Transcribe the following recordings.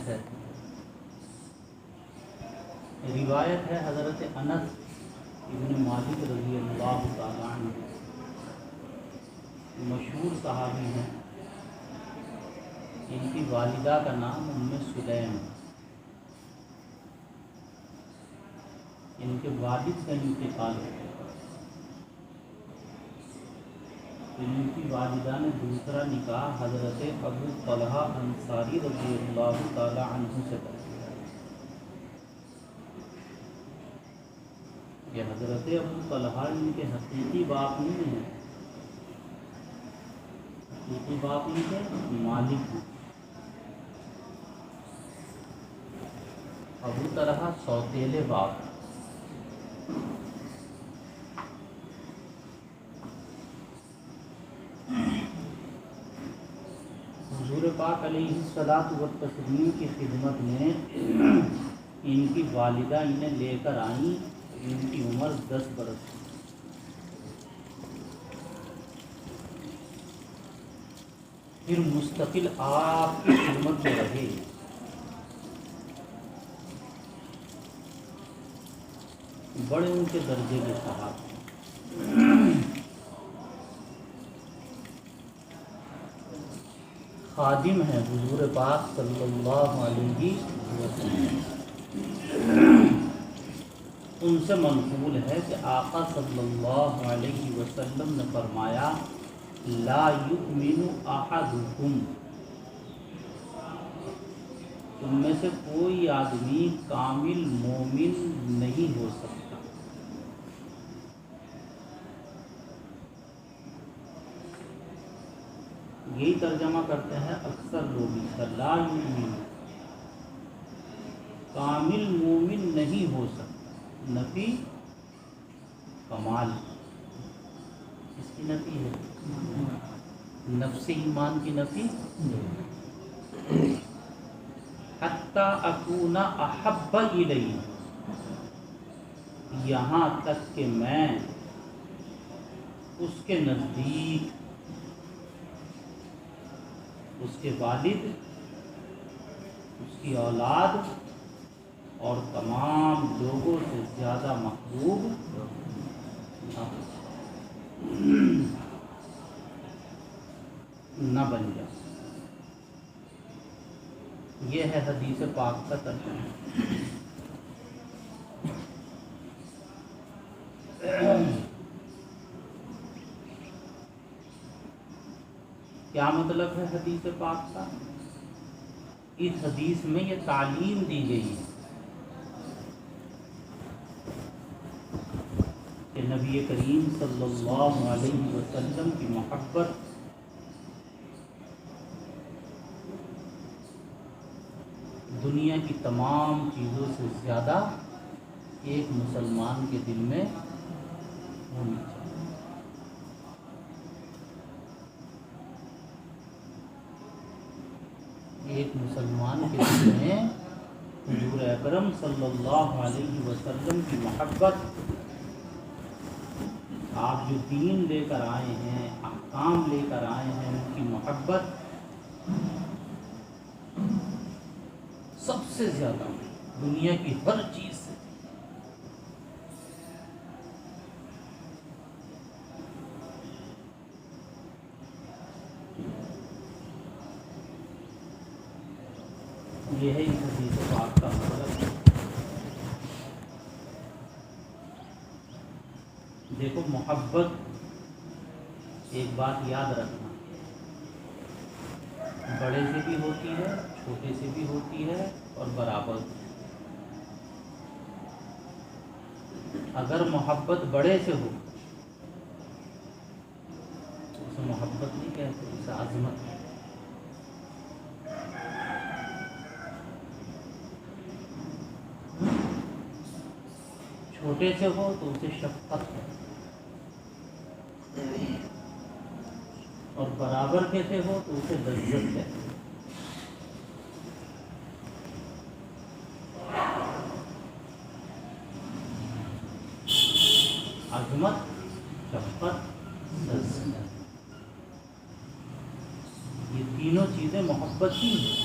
ہے حضرت انس ابن مالک رضی اللہ تعالیٰ عنہ، مشہور صحابی ہیں. ان کی والدہ کا نام ام سلیم، ان کے والد کا انتقال ہو گیا. ان کی والدہ نے دوسرا نکاح حضرت ابو طلحہ انصاری رضی اللہ تعالی عنہ سے کر دیا. یہ حضرت ابو طلحہ ان کے حقیقی باپ نہیں ہیں، حقیقی باپ ان کے مالک ہیں. ابو طلحہ سوتیلے باپ. حضور پاک علیہ الصلوۃ والتسلیم کی خدمت میں ان کی والدہ انہیں لے کر آئیں. ان کی عمر 10 برس تھی. پھر مستقل آپ کی خدمت میں رہے. بڑے ان کے درجے کے صحابہ. خادم ہیں حضور پاک صلی اللہ علیہ وسلم. ان سے منقول ہے کہ آقا صلی اللہ علیہ وسلم نے فرمایا لا یؤمن احدکم، تم میں سے کوئی آدمی کامل مومن نہیں ہو سکتا. یہی ترجمہ کرتے ہیں اکثر لوگ اس کا، لا یؤمن، کامل مومن نہیں ہو سکتا. نفی کمال، اس کی نفی ہے، نفس ایمان کی نفی. حتی اکون احب الیہ، یہاں تک کہ میں اس کے نزدیک اس کے والد، اس کی اولاد اور تمام لوگوں سے زیادہ محبوب نہ بن جائے. یہ ہے حدیث پاک کا ترجمہ. کیا مطلب ہے حدیث پاک کا؟ اس حدیث میں یہ تعلیم دی گئی ہے کہ نبی کریم صلی اللہ علیہ وسلم کی محبت دنیا کی تمام چیزوں سے زیادہ ایک مسلمان کے دل میں ہونی چاہیے. ایک مسلمان کے دل میں حضور اکرم صلی اللہ علیہ وسلم کی محبت، آپ جو دین لے کر آئے ہیں، احکام لے کر آئے ہیں، ان کی محبت سب سے زیادہ دنیا کی ہر چیز سے. یہ ہے اس حدیث پاک کا مطلب. دیکھو محبت، ایک بات یاد رکھنا، بڑے سے بھی ہوتی ہے، چھوٹے سے بھی ہوتی ہے اور برابر. اگر محبت بڑے سے ہو تو اسے محبت نہیں کہتے، اسے عظمت ہے. چھوٹے سے ہو تو اسے شفقت ہے، اور برابر کے سے ہو تو اسے لذت ہے. عظمت، شفقت، لذت، یہ تینوں چیزیں محبت کی ہیں.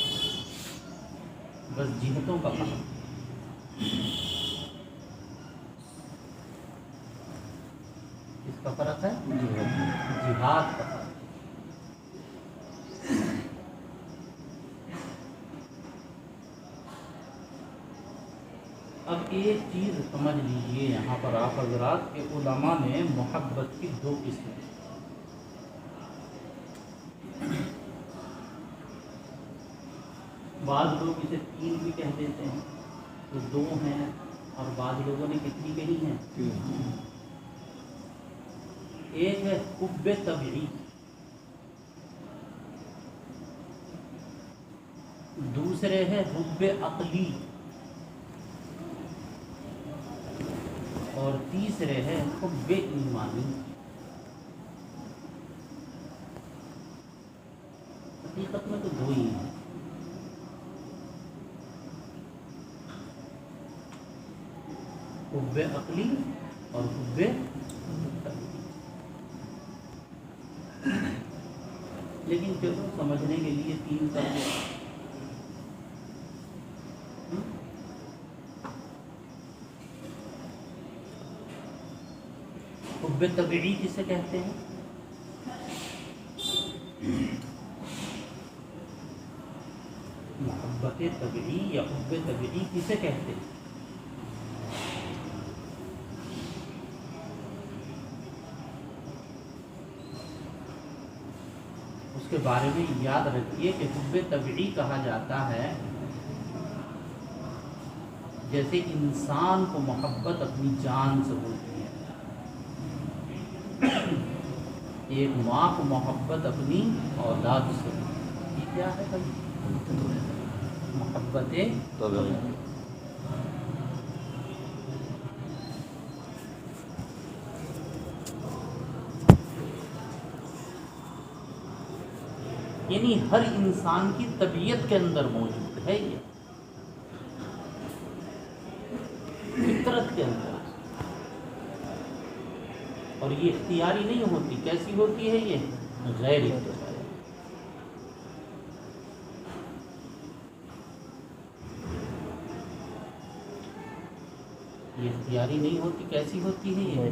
بس جہتوں کا فرق، کس کا فرق ہے؟ جہاد کا فرق۔ اب ایک چیز سمجھ لیجئے یہاں پر آپ حضرات کہ علماء نے محبت کی دو قسمیں، بعض لوگ اسے تین بھی کہہ دیتے ہیں، تو دو ہیں، اور بعض لوگوں نے کتنی کہی ہیں؟ ایک ہے حب طبعی، دوسرے ہے حب عقلی، اور تیسرے ہے حب ایمانی۔ حقیقت میں تو دو ہی ہیں، حب عقلی اور حب طبعی۔ لیکن چلو سمجھنے کے لیے تین کا حب طبعی کسے کہتے ہیں؟ محبت طبعی یا حب طبعی کسے کہتے ہیں؟ اس کے بارے میں یاد رکھیے کہ حب طبعی کہا جاتا ہے جیسے انسان کو محبت اپنی جان سے ہوتی ہے، ایک ماں کو محبت اپنی اولاد سے ہوتی ہے۔ یہ کیا ہے بھائی؟ محبت طبعی۔ یعنی ہر انسان کی طبیعت کے اندر موجود ہے، یہ فطرت کے اندر، اور یہ اختیاری نہیں ہوتی۔ کیسی ہوتی ہے یہ؟ غیر اختیاری۔ یہ اختیاری نہیں ہوتی، کیسی ہوتی ہے یہ؟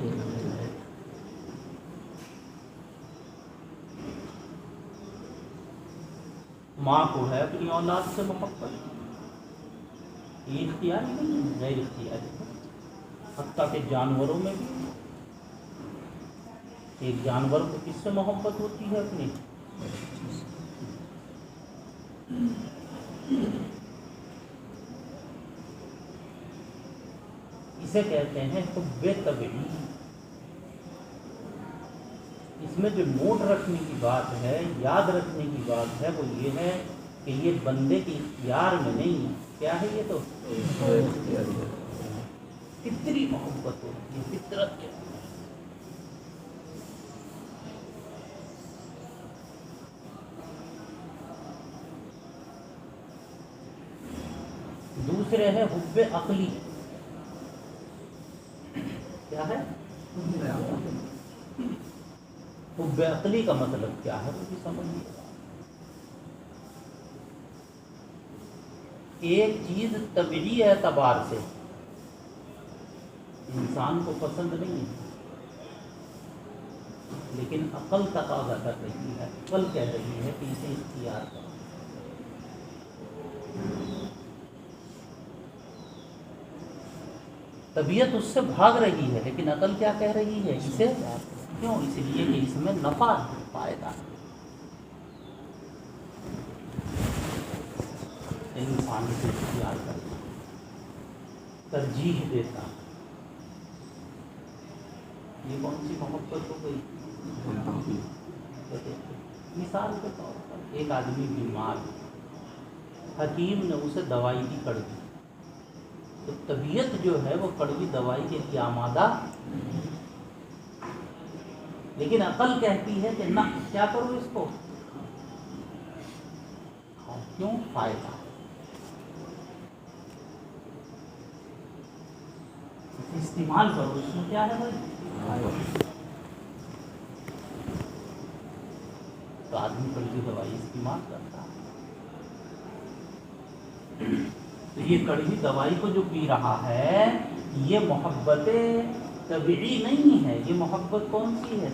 ماں کو ہے اپنی اولاد سے محبت، یہ اختیاری نہیں ہے، غیر اختیاری ہے۔ حتیٰ کہ جانوروں میں بھی، ایک جانور کو کس سے محبت ہوتی ہے؟ اپنی۔ اسے کہتے ہیں حب طبعی۔ اس میں جو نوٹ رکھنے کی بات ہے، یاد رکھنے کی بات ہے، وہ یہ ہے کہ یہ بندے کے اختیار میں نہیں ہے۔ کیا ہے یہ؟ تو فطری محبت ہوتی ہے، فطرت کے اندر۔ دوسرے ہے حب عقلی۔ کیا ہے حب عقلی کا مطلب کیا ہے وہ بھی سمجھیے۔ ایک چیز طبعی اعتبار سے انسان کو پسند نہیں ہے، لیکن عقل تقاضا کر رہی ہے، عقل کہہ رہی ہے کہ اسے اختیار کرو۔ طبیعت اس سے بھاگ رہی ہے، لیکن عقل کیا کہہ رہی ہے؟ اسے کیوں؟ اس لیے کہ اس میں نفع ہے، فائدہ ہے۔ انسان اسے اختیار کرتا، ترجیح دیتا۔ یہ کون سی محبت ہو گئی؟ مثال کے طور پر ایک آدمی بیمار، حکیم نے اسے دوائی دی کڑوی، تو طبیعت جو ہے وہ کڑوی دوائی کے لیے آمادہ، لیکن عقل کہتی ہے کہ نہ، کیا کرو اس کو؟ کیوں؟ فائدہ، استعمال کرو، اس میں کیا ہے بھائی؟ تو آدمی کڑوی دوائی استعمال کرتا ہے۔ تو یہ کڑوی دوائی کو جو پی رہا ہے یہ محبت طبیعی نہیں ہے، یہ محبت کون سی ہے؟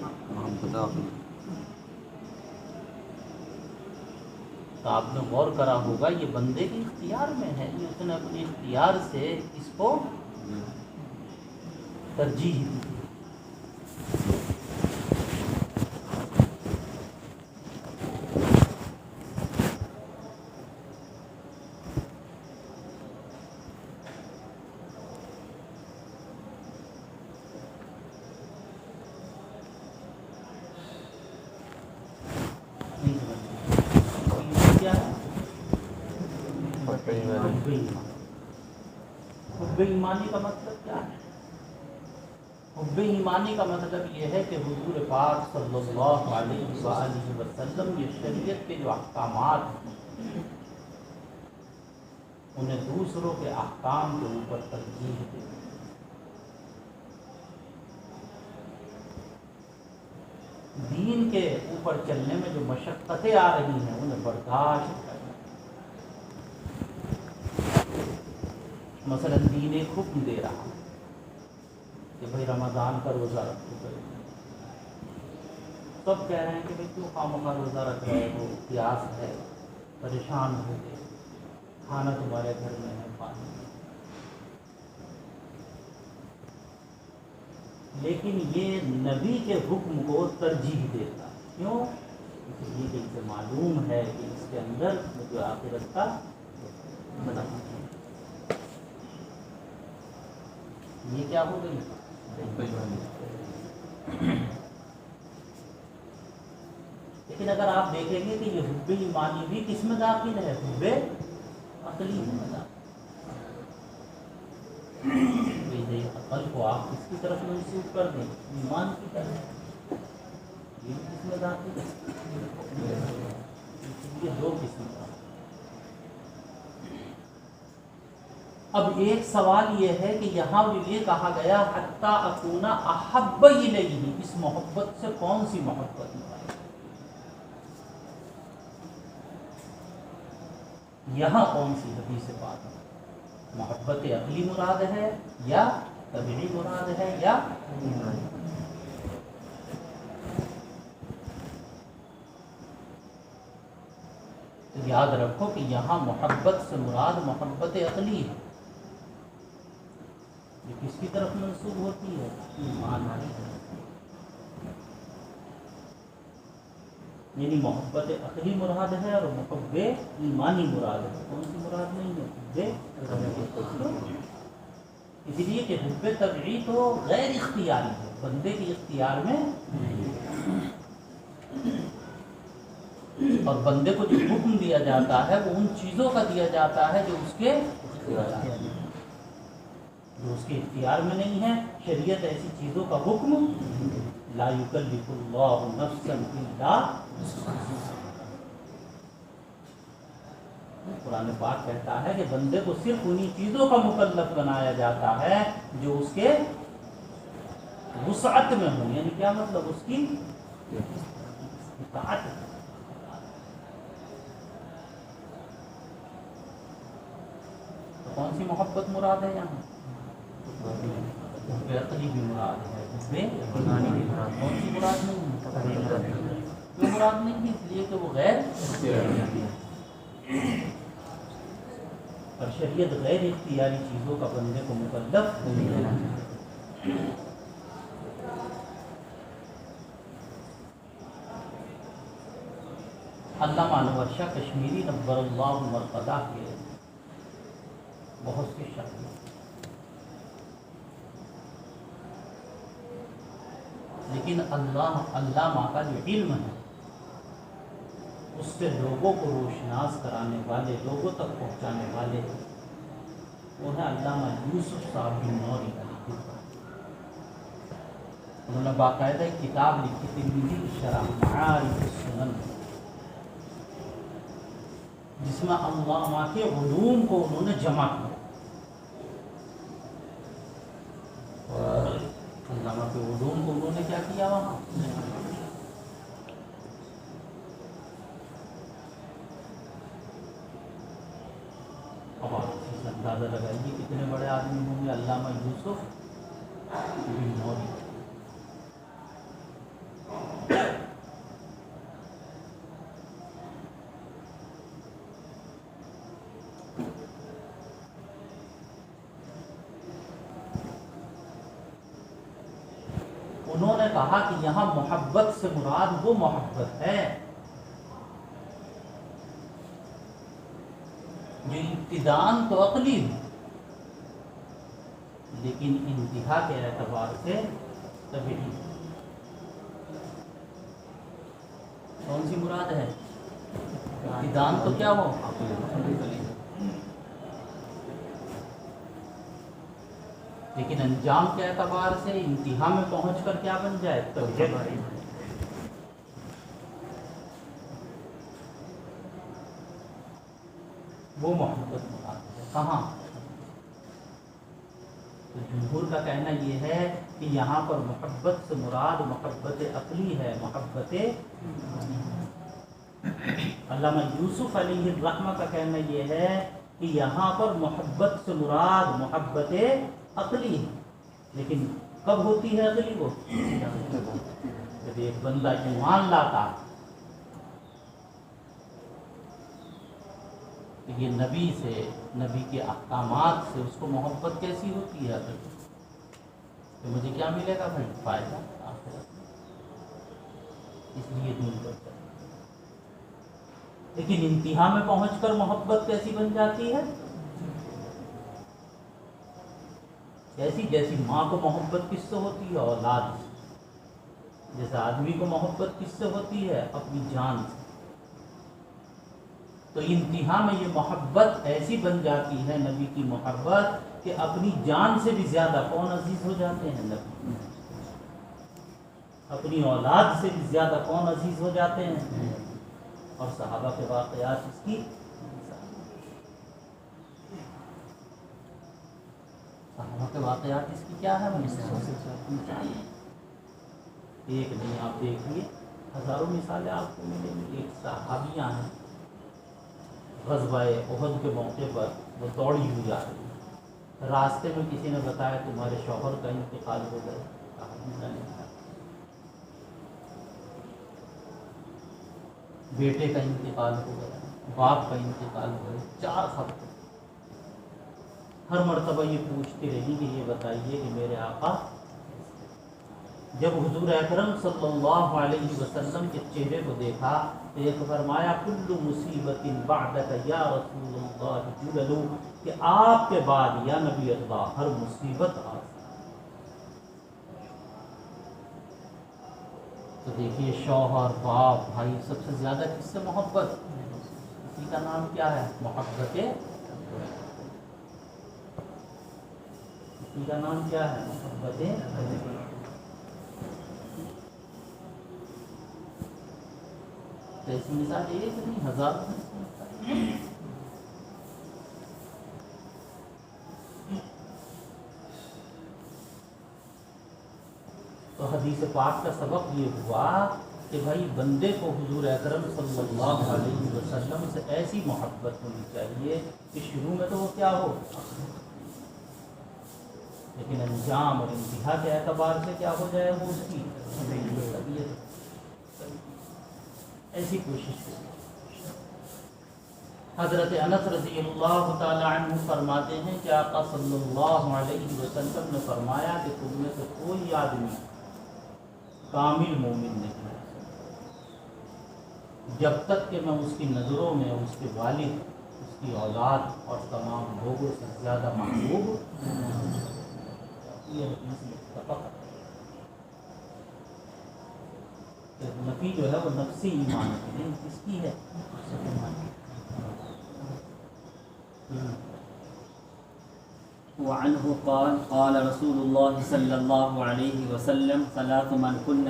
تو آپ نے غور کرا ہوگا یہ بندے کے اختیار میں ہے، یہ اس نے اپنے اختیار سے اس کو ترجیح دی۔ حب ایمانی کا مطلب کیا ہے؟ حب ایمانی کا مطلب یہ ہے کہ حضور پاک صلی اللہ علیہ وآلہ وسلم یہ شریعت کے جو احکامات ہیں انہیں دوسروں کے احکام کے اوپر ترجیح دے، دین کے اوپر چلنے میں جو مشقتیں آ رہی ہیں انہیں برداشت کرنا۔ مثلا دین ایک حکم دے رہا ہے کہ بھائی رمضان کا روزہ رکھو، سب کہہ رہے ہیں کہ بھائی کیوں خواہ روزہ رکھ رہے ہو، پیاس ہے، پریشان ہو گئے، کھانا تمہارے گھر میں ہے، پانی ہے۔ لیکن یہ نبی کے حکم کو ترجیح دیتا، کیوں؟ اس لیے کہ اسے معلوم ہے کہ اس کے اندر جو آخرت کا بنا ہے۔ یہ کیا ہو گئی؟ لیکن اگر آپ دیکھیں گے کہ یہ حب ایمانی بھی کس میں داخل ہے؟ حب عقلی میں داخل۔ عقل کو آپ کس کی طرف منسوخ کر دیں؟ ایمان کی طرف۔ یہ کس میں داخل ہے؟ یہ دو قسم کا۔ اب ایک سوال یہ ہے کہ یہاں بھی یہ کہا گیا حتی اکون احب الیہ، اس محبت سے کون سی محبت مراد؟ یہاں کون سی حدیث بات ہے؟ محبت عقلی مراد ہے یا طبیعی مراد ہے یا تو یاد رکھو کہ یہاں محبت سے مراد محبت عقلی ہے، یہ کس کی طرف منسوب ہوتی ہے؟ ایمان والی طرف۔ یعنی محبت عقلی مراد ہے اور محب ایمانی مراد ہے، کون سی مراد نہیں ہے؟ اس لیے کہ حب طبعی تو غیر اختیاری ہے، بندے کے اختیار میں، اور بندے کو جو حکم دیا جاتا ہے وہ ان چیزوں کا دیا جاتا ہے جو اس کے اختیار میں نہیں ہے۔ شریعت ایسی چیزوں کا حکم لا یکلف اللہ نفسا الا قرآن پاک کہتا ہے کہ بندے کو صرف انہی چیزوں کا مکلف بنایا جاتا ہے جو اس کے وسعت میں ہوں، یعنی کیا مطلب؟ اس کی اطاعت۔ تو کون سی محبت مراد ہے یہاں؟ حب عقلی بھی مراد ہے، حب ایمانی بھی مراد۔ کون سی مراد نہیں ہے؟ کیوں مراد نہیں ہے؟ اس لیے کہ وہ غیر اور شریعت غیر اختیاری چیزوں کا بندے کو مکلف نہیں ہے۔ علامہ انور شاہ کشمیری نبر اللہ مرقدہ کے بہت سے شعر، لیکن علامہ کا جو علم ہے اس سے لوگوں کو روشناس کرانے والے، لوگوں تک پہنچانے والے وہ ہے علامہ یوسف صاحب بن نوری علیہ۔ انہوں نے باقاعدہ ایک کتاب لکھی ترمذی کی شرح معارف السنن، جس میں علامہ کے علوم کو انہوں نے جمع کیا۔ علامہ کے علوم کو انہوں نے کیا کیا وہاں؟ اب آپ یوسف بن نوری. انہوں نے کہا کہ یہاں محبت سے مراد وہ محبت ہے جو ابتداءً تو عقلی ہے لیکن انتہا کے اعتبار سے طبیعی. کون سی مراد ہے؟ ابتداءً تو کیا ہو، لیکن انجام کے اعتبار سے انتہا میں پہنچ کر کیا بن جائے، طبیعی. وہ محبت مراد ہے. کہاں؟ تو جمہور کا کہنا یہ ہے کہ یہاں پر محبت سے مراد محبت عقلی ہے، محبت. علامہ یوسف علیہ الرحمہ کا کہنا یہ ہے کہ یہاں پر محبت سے مراد محبت عقلی ہے، لیکن کب ہوتی ہے عقلی؟ وہ جب ایک بندہ ایمان لاتا. یہ نبی سے، نبی کے احکامات سے اس کو محبت کیسی ہوتی ہے؟ تو مجھے کیا ملے گا بھائی؟ فائدہ آخرت میں. اس لیے دین پر چلے. لیکن انتہا میں پہنچ کر محبت کیسی بن جاتی ہے؟ ایسی جیسی ماں کو محبت کس سے ہوتی ہے؟ اولاد سے. جیسے آدمی کو محبت کس سے ہوتی ہے؟ اپنی جان سے. تو انتہا میں یہ محبت ایسی بن جاتی ہے نبی کی محبت کہ اپنی جان سے بھی زیادہ کون عزیز ہو جاتے ہیں؟ نبی. اپنی اولاد سے بھی زیادہ کون عزیز ہو جاتے ہیں؟ اور صحابہ کے واقعات اس کی کیا ہے؟ ایک نہیں، آپ دیکھیے ہزاروں مثالیں آپ کو ملیں گی. ایک صحابیاں ہیں، غزوہ احد کے موقع پر وہ دوڑی ہوئی جا رہی ہے. راستے میں کسی نے بتایا تمہارے شوہر کا انتقال ہو گیا. بیٹے کا انتقال ہو گیا، باپ کا انتقال ہو گیا. 4 ہفتے ہر مرتبہ یہ پوچھتی رہی کہ یہ بتائیے کہ میرے آقا. جب حضور اکرم صلی اللہ علیہ وسلم کے چہرے کو دیکھا تو ایک فرمایا کل مصیبت بعدک یا رسول اللہ جلل، کہ آپ کے بعد یا نبی اللہ ہر مصیبت آتی. تو دیکھیے شوہر، باپ، بھائی، سب سے زیادہ کس سے محبت؟ اسی کا نام کیا ہے؟ محبت. اسی کا نام کیا ہے؟ محبت. ایسی مثال ایک نہیں، ہزار. تو حدیث پاک کا سبق یہ ہوا کہ بھائی بندے کو حضور اکرم صلی اللہ علیہ وسلم سے ایسی محبت ہونی چاہیے کہ شروع میں تو وہ کیا ہو، لیکن انجام اور انتہا کے اعتبار سے کیا ہو جائے وہ اس کی طبیعت. ایسی کوشش کریں. حضرت انس رضی اللہ تعالی عنہ فرماتے ہیں کہ آقا صلی اللہ علیہ وسلم نے فرمایا کہ تم میں سے کوئی آدمی کامل مومن نہیں ہے جب تک کہ میں اس کی نظروں میں اس کے والد، اس کی اولاد اور تمام لوگوں سے زیادہ محبوب. یہ نفی جو ہے وہ نفسی ایمان کی نہیں، کس کی ہے؟ وعنه قال قال رسول الله صلى الله عليه وسلم ثلاث من كن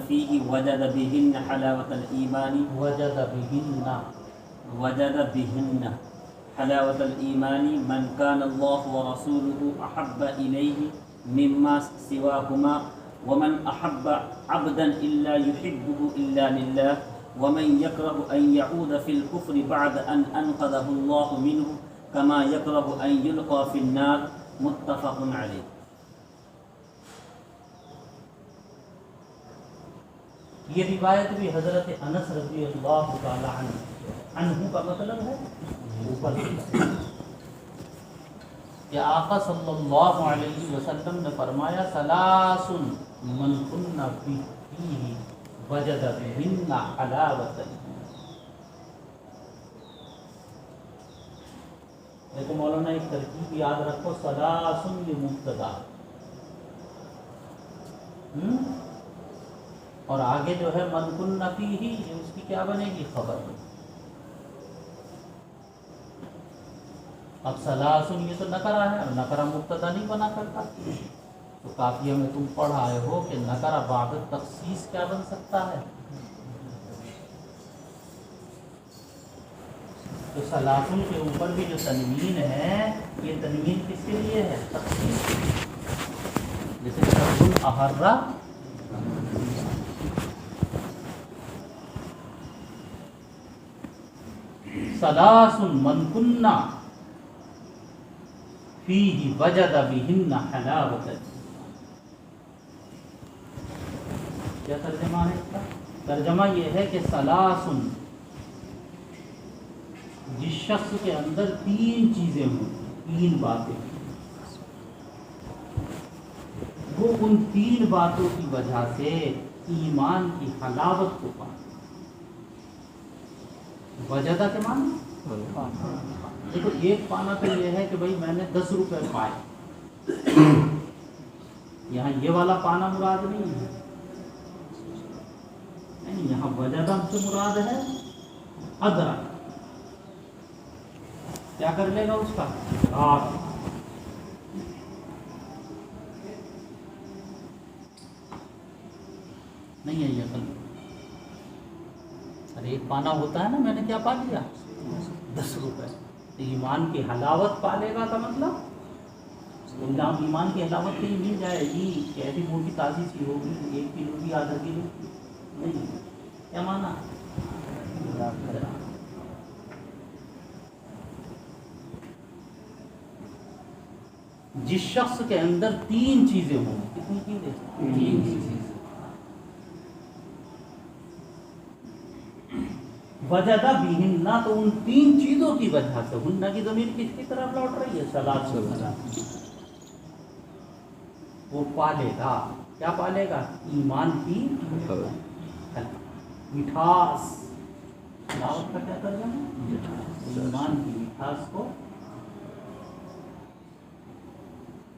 فيه وجد بهن حلاوة الإيمان حلاوة الإيمان من كان الله ورسوله أحب إليه مما سواهما ومن أحب عبدا إلا يحبه إلا لله ومن يكره أن يعود في الكفر بعد أن أنقذه الله منه كما يكره أن يلقى في النار متفق عليه. یہ روایت بھی حضرت انس رضی اللہ تعالی عنہ کا مطلب ہے اوپر کہ آقا صلی اللہ علیہ وسلم نے فرمایا ثلاث من کن فیہ وجد بہن حلاوۃ. دیکھو مولانا ایک ترکیب یاد رکھو، ثلاث یہ مبتدا اور آگے جو ہے من کن فیہ یہ اس کی کیا بنے گی؟ خبر. اب ثلاثن یہ تو نکرہ ہے، اور نکرہ مبتدا نہیں بنا کرتا، تو قافیہ میں تم پڑھ آئے ہو کہ نکرہ بعد تخصیص کیا بن سکتا ہے؟ تو ثلاثن کے اوپر بھی جو تنوین ہے یہ تنوین کس کے لیے ہے؟ تخصیص کے لیے. جیسے شرط احرہ ثلاث من کن فیہ وجد بہن حلاوۃ. کیا ترجمہ ہے اس کا؟ ترجمہ یہ ہے کہ ثلاث جس شخص کے اندر تین چیزیں ہوں، تین باتیں، وہ ان تین باتوں کی وجہ سے ایمان کی حلاوت کو پائے. وجدہ کے معنی دیکھو، ایک پانا تو یہ ہے کہ بھئی میں نے 10 روپے پائے، یہاں یہ والا پانا مراد نہیں ہے، نہیں، یہاں وجدہ سے مراد ہے ادرک. کیا کر لے گا اس کا؟ رات. نہیں ہے یہ عقل. ارے ایک پانا ہوتا ہے نا، میں نے کیا پا لیا؟ 10 روپے. ایمان کی حلاوت پالے گا کا مطلب ایمان کی حلاوت کہیں مل جائے گی کہ ایسی موٹی تازی سی ہوگی، 1 کلو کی، آدھا کلو نہیں. کیا مانا؟ جس شخص کے اندر تین چیزیں ہوں. کتنی چیزیں؟ تین چیزیں. وجدہ بہن، تو ان تین چیزوں کی وجہ سے، ہن کی ضمیر کس کی طرف لوٹ رہی ہے؟ ثلاث. وہ پالے گا. کیا پالے گا؟ ایمان کی مٹھاس. حلاوت کا کیا ترجمہ؟ ایمان کی مٹھاس کو.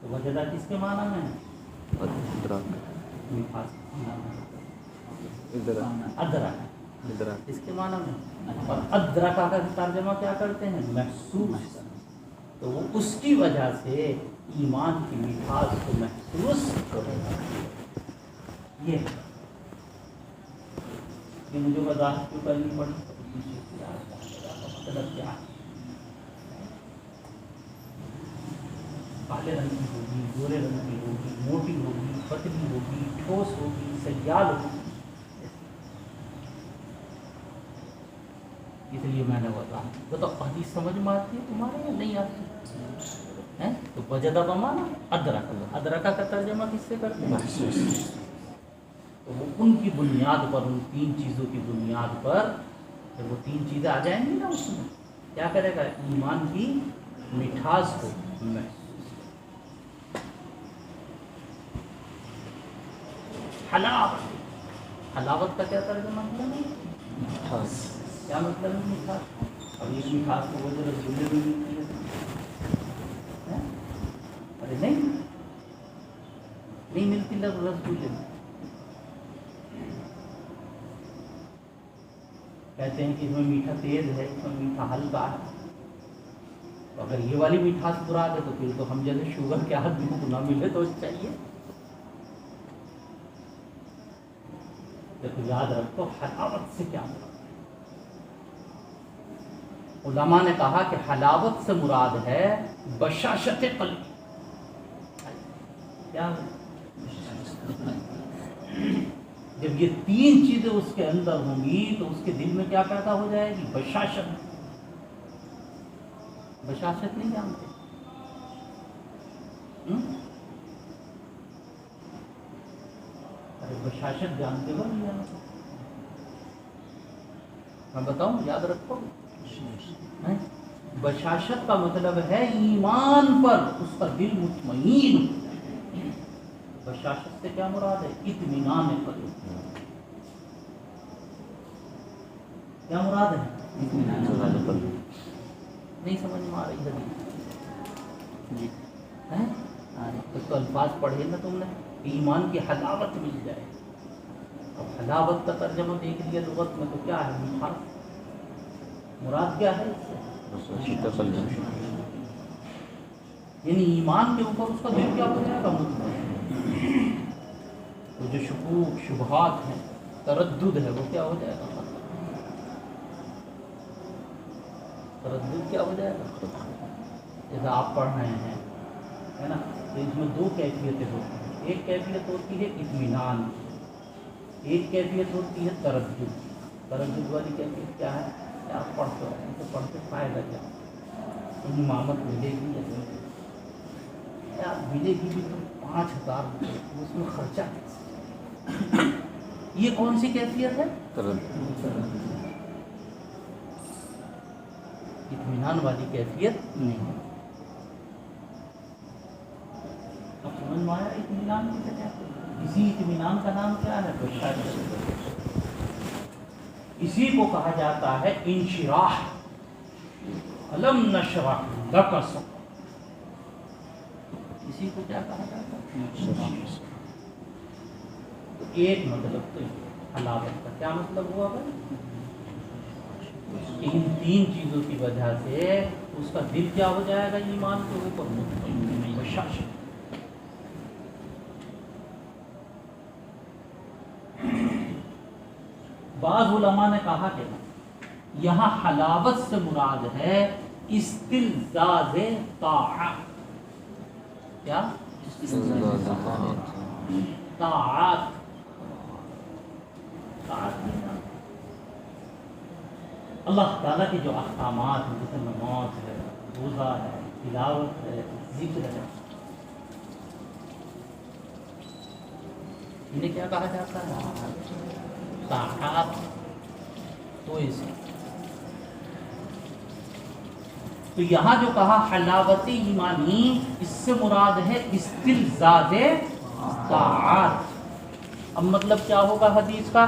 تو وجدہ کس کے معنی میں ہے؟ مٹھاس. ادرک اس کے معنی میں. اور ادرک کا ترجمہ کیا کرتے ہیں؟ محسوس. تو وہ اس کی وجہ سے ایمان کی مٹھاس کو محسوس کرے گا. یہ مجھے وضاحت کیوں کرنی پڑی؟ مطلب کیا ہے؟ کالے رنگ کی ہوگی، گورے رنگ کی ہوگی، موٹی ہوگی، پتلی ہوگی، ٹھوس ہوگی، سیال ہوگی. اس لیے میں نے بتایا تو حدیث سمجھ میں آتی ہے تمہارے یا نہیں آتی؟ تو وجدہ بمانا ادرک. ادرکہ کا ترجمہ کس سے کرتے ہیں؟ تو وہ ان کی بنیاد پر، ان تین چیزوں کی بنیاد پر جب وہ تین چیزیں آ جائیں گی نا، اس میں کیا کرے گا؟ ایمان کی مٹھاس کو محسوس. حلاوت. حلاوت کا کیا ترجمہ ہے؟ مٹھاس. کیا مطلب ہے مٹھاس؟ اب اس مٹھاس کو وجہ رسولے بھی ملتی ہے. ارے نہیں ملتی لفظ رسولے میں. کہتے ہیں کہ اس میں میٹھا تیز ہے، اس میں میٹھا ہلکا ہے. تو اگر یہ والی مٹھاس برا ہے تو پھر تو ہم جیسے شوگر کے آدمی کو نہ ملے تو چاہیے. دیکھو یاد رکھو حلاوت سے کیا مراد. علماء نے کہا کہ حلاوت سے مراد ہے بشاشت قلب. کیا جب یہ تین چیزیں اس کے اندر ہوں گی تو اس کے دل میں کیا پیدا ہو جائے گی؟ بشاشت. بشاشت نہیں جانتے؟ ارے بشاشت جانتے ہو نہیں جانتے؟ میں بتاؤں، یاد رکھو. بشاشت کا مطلب ہے ایمان پر اس کا دل مطمئن. بشاشت سے کیا مراد ہے؟ اطمینان قلب. کیا مراد ہے؟ نہیں سمجھ میں آ رہی حدیث؟ تو الفاظ پڑھے نا تم نے، ایمان کی حلاوت مل جائے. اب حلاوت کا ترجمہ دیکھ لیا لغت میں تو کیا ہے؟ مٹھاس. مراد کیا ہے اس سے؟ یعنی ایمان کے اوپر اس کا دل کیا ہو جائے گا؟ مطمئن. تو جو شکوک شبہات ہیں، تردد ہے، وہ کیا ہو جائے گا؟ تردد کیا ہو جائے گا؟ جیسے آپ پڑھ رہے ہیں ہے نا، تو اس میں دو کیفیتیں ہوتی ہیں. ایک کیفیت ہوتی ہے اطمینان، ایک کیفیت ہوتی ہے تردد. تردد والی کیفیت کیا ہے؟ کہ آپ پڑھتے رہیں تو پڑھتے فائدہ کیا؟ امامت ملے گی یا نہیں؟ یار ملے گی بھی تو 5,000 روپئے، اس میں خرچہ کیسے؟ یہ کون سی کیفیت ہے؟ اطمینان والی کیفیت نہیں. اب سمجھ میں آیا اطمینان کسے کہتے ہیں؟ اسی اطمینان کا نام کیا ہے؟ بشاشت. اسی کو کہا جاتا ہے انشراح. الم نشرح لک صدرک. اسی کو کیا کہا جاتا ہے؟ تو ایک مطلب تو حلاوت کا کیا مطلب ہوا بھائی؟ کہ ان تین چیزوں کی وجہ سے اس کا دل کیا ہو جائے گا؟ ایمان کے اوپر مطمئن. بشاشت. بعض علماء نے کہا کہ یہاں حلاوت سے مراد ہے استلذاذ طاعت. کیا؟ طاعت. اللہ تعالیٰ کے جو احکامات ہیں، جیسے نماز ہے، روزہ ہے، تلاوت ہے، ذکر ہے، انہیں کیا کہا جاتا ہے؟ طاعات. تو یہاں جو کہا حلاوت ایمانی، اس سے مراد ہے استلذاذ طاعات. اب مطلب کیا ہوگا حدیث کا؟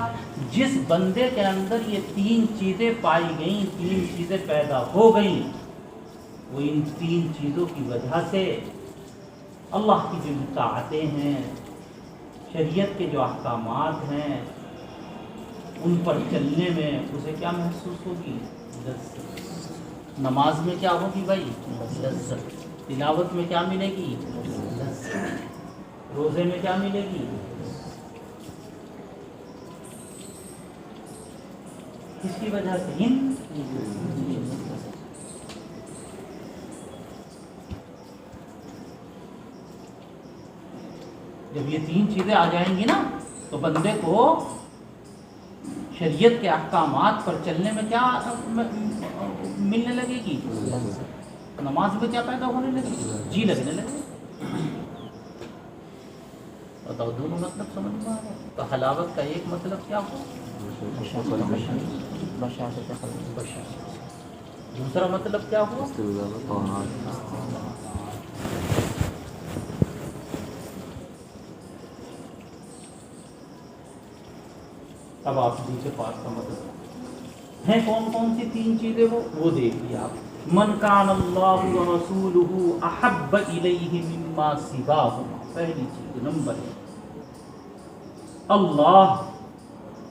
جس بندے کے اندر یہ تین چیزیں پائی گئیں، تین چیزیں پیدا ہو گئیں، وہ ان تین چیزوں کی وجہ سے اللہ کی جو اطاعتیں ہیں، شریعت کے جو احکامات ہیں، ان پر چلنے میں اسے کیا محسوس ہوگی؟ لذت. نماز میں کیا ہوگی بھائی؟ لذت. تلاوت میں کیا ملے گی؟ لذت. روزے میں کیا ملے گی؟ کس کی وجہ سے؟ جب یہ تین چیزیں آ جائیں گی نا تو بندے کو شریعت کے احکامات پر چلنے میں کیا ملنے لگے گی؟ نماز میں کیا پیدا ہونے لگے گی؟ جی لگنے لگے. بتاؤ دونوں مطلب سمجھ میں آ رہا ہے؟ تو حلاوت کا ایک مطلب کیا ہو؟ دوسرا مطلب کیا ہوا؟ اب آپ دوسرے پارٹ کا مطلب ہیں کون کون سی تین چیزیں وہ دیکھ لیا آپ. من کان اللہ ورسولہ احب الیہ مما سواہما. پہلی چیز نمبر 1 اللہ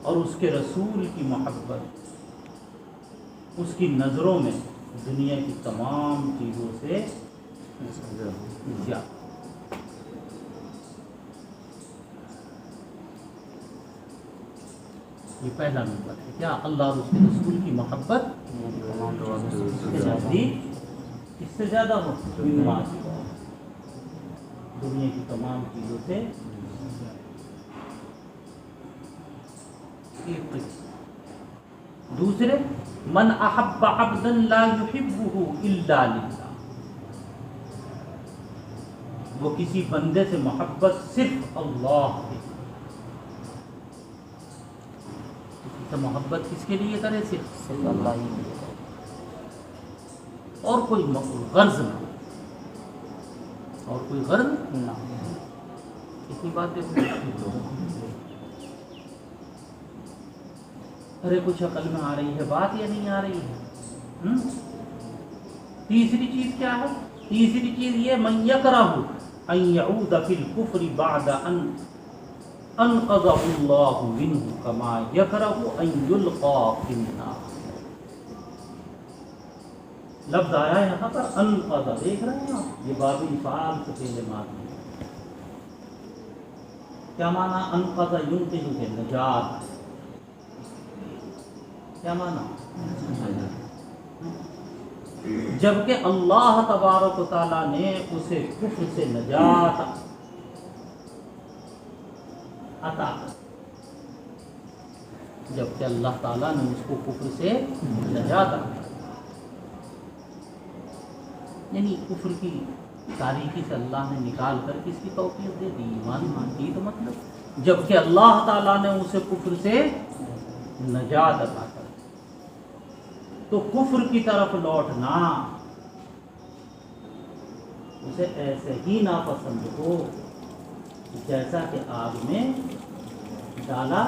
اور اس کے رسول کی محبت اس کی نظروں میں دنیا کی تمام چیزوں سے زیادہ. یہ پہلا نمبر ہے. کیا؟ اللہ اور اس کے رسول کی محبت اس سے زیادہ ہو دنیا کی تمام چیزوں سے. دوسرے من احب عبدا لا يحبه الا لله. وہ کسی بندے سے محبت صرف اللہ کی، کسی سے محبت کس کے لیے کرے؟ صرف اللہ ہی نہیں ہے۔ اور کوئی غرض نہ، اور کوئی غرض نہ اتنی باتیں ارے کچھ عقل میں آ رہی ہے بات یا نہیں آ رہی ہے؟ تیسری چیز کیا ہے؟ تیسری چیز یہ من یکرہ ان یعود فی الکفر بعد ان انقذہ اللہ منہ کما یکرہ ان یلقا فی النار۔ لفظ آیا ہے یہاں پر انقذہ، دیکھ رہے ہیں آپ، یہ باب انفعال سے پہلے ماضی ہے۔ کیا معنی انقذہ؟ ينقذ کے نجات، کیا معنی؟ جبکہ اللہ تبارک و تعالیٰ نے اسے کفر سے نجات عطا کی، جبکہ اللہ تعالیٰ نے اس کو کفر سے نجات عطا کی، یعنی کفر کی تاریکی سے اللہ نے نکال کر کس کی توفیق دے دی؟ ایمان کی، تو مطلب جبکہ اللہ تعالیٰ نے اسے کفر سے نجات عطا کر، تو کفر کی طرف لوٹنا اسے ایسے ہی ناپسند ہو جیسا کہ آگ میں ڈالا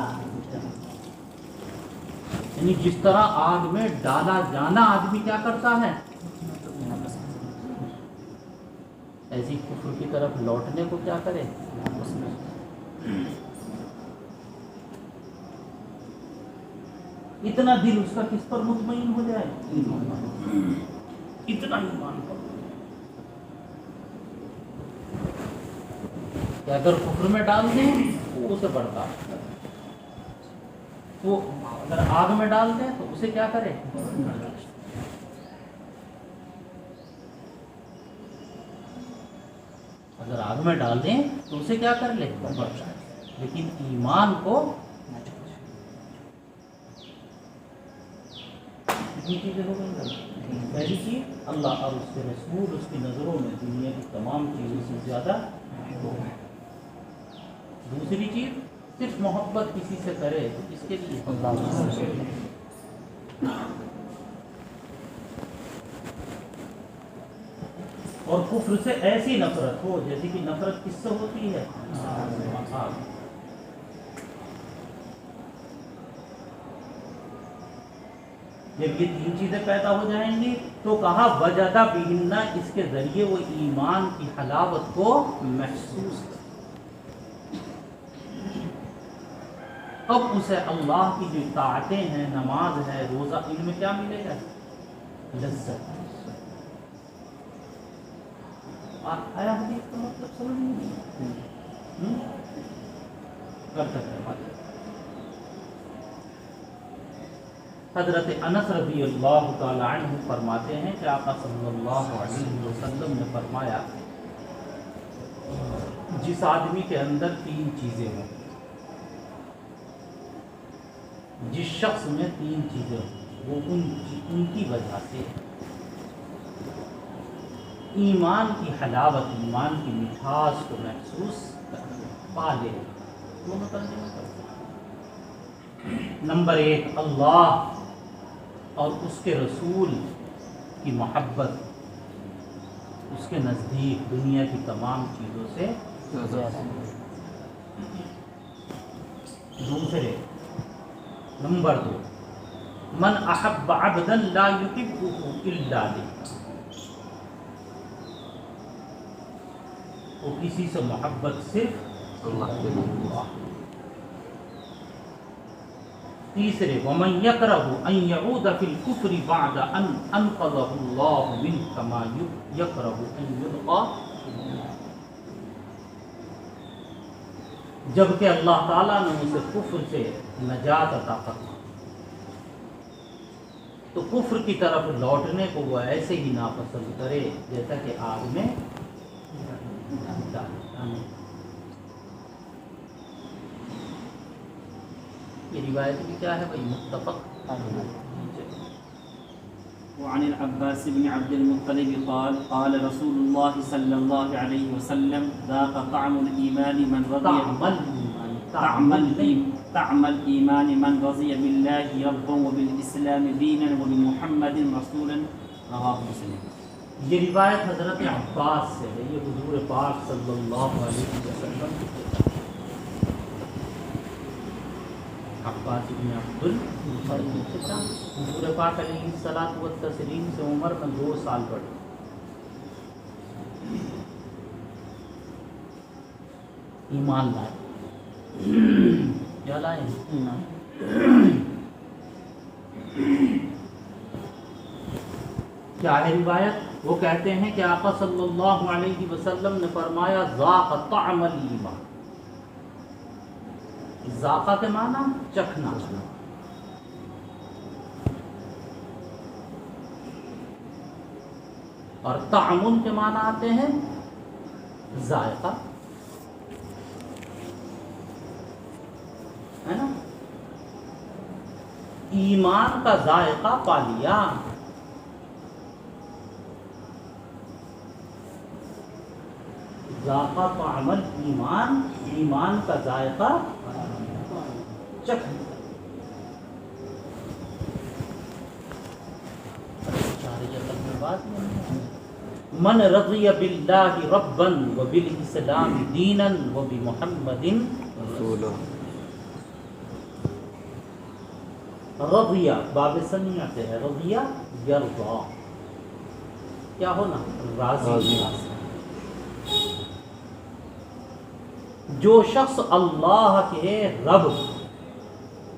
جانا، یعنی جس طرح آگ میں ڈالا جانا آدمی کیا کرتا ہے، ایسی کفر کی طرف لوٹنے کو کیا کرے؟ اتنا دل اس کا کس پر مطمئن ہو جائے؟ اتنا ایمان پر کہ اگر کفر میں ڈال دیں تو اسے برداشت کرے، تو اگر آگ میں ڈال دیں تو اسے کیا کرے؟ اگر آگ میں ڈال دیں تو اسے کیا کر لے؟ برداشت۔ لیکن ایمان کو کتنی چیزیں ہو گئی؟ پہلی چیز اللہ اور اس کے رسول اس کی نظروں میں دنیا کی تمام چیزوں سے زیادہ ہو۔ دوسری چیز صرف محبت کسی سے کرے تو اس کے لیے اور کفر سے ایسی نفرت ہو جیسے کہ نفرت کس سے ہوتی ہے؟ جب یہ تین چیزیں پیدا ہو جائیں گی تو کہا وجدہ بہن، اس کے ذریعے وہ ایمان کی حلاوت کو محسوس کرے، اب اسے اللہ کی جو طاعتیں ہیں، نماز ہے، روزہ، ان میں کیا ملے گا؟ لذت۔ آیا حدیث کا مطلب سمجھ نہیں کر سکتے بات۔ حضرت انس رضی اللہ تعالی عنہ فرماتے ہیں کہ آقا صلی اللہ علیہ وسلم نے فرمایا جس آدمی کے اندر تین چیزیں ہوں، جس شخص میں تین چیزیں ہوں، وہ ان کی وجہ سے ایمان کی حلاوت، ایمان کی مٹھاس کو محسوس پا لے، دونوں ترجمے کر سکتے۔ نمبر ایک، اللہ اور اس کے رسول کی محبت اس کے نزدیک دنیا کی تمام چیزوں سے زیادہ۔ دوسرے، نمبر دو، من احب عبدا لا يحبه الا لله، وہ کسی سے محبت صرف اللہ کے لیے۔ تیسرے، ومن یکرہ ان یعود فی الکفر بعد ان انقذہ اللہ منہ کما یکرہ ان یلقا، جبکہ اللہ تعالیٰ نے اسے کفر سے نجات عطا فرمائی، تو کفر کی طرف لوٹنے کو وہ ایسے ہی ناپسند کرے جیسا کہ آگ میں یہ روایت بھی کیا ہے بھائی؟ متفق۔ وعن العباس بن عبد المطلب قال قال رسول الله صلى الله عليه وسلم ذاق طعم الإيمان من رضي طعم الإيمان من رضي بالله ربا وبالإسلام دينا وبمحمد رسولا رواه مسلم. یہ روایت حضرت عباس سے ہے، یہ حضور پاک صلی اللہ علیہ وسلم کی کتاب ہے. عباس بن عبد المطلب حضور پاک علیہ الصلوۃ والتسلیم سے عمر میں 2 سال بڑے. ایمان لائے. کیا لائے؟ کیا ہے روایت؟ وہ کہتے ہیں کہ آقا صلی اللہ علیہ وسلم نے فرمایا ذاق طعم الایمان. ذاقہ کے معنی چکھنا، اور طعم کے معنی آتے ہیں ذائقہ، ہے نا. ایمان کا ذائقہ پا لیا. ذاقہ طعم الایمان، ایمان کا ذائقہ چکھ لیا. من رضی باللہ ربا وبالاسلام دینا وبمحمد رسولا. رضیہ باب سنیہ سے ہے، رضیہ یرضا، کیا ہونا؟ راضی. جو شخص اللہ کے رب،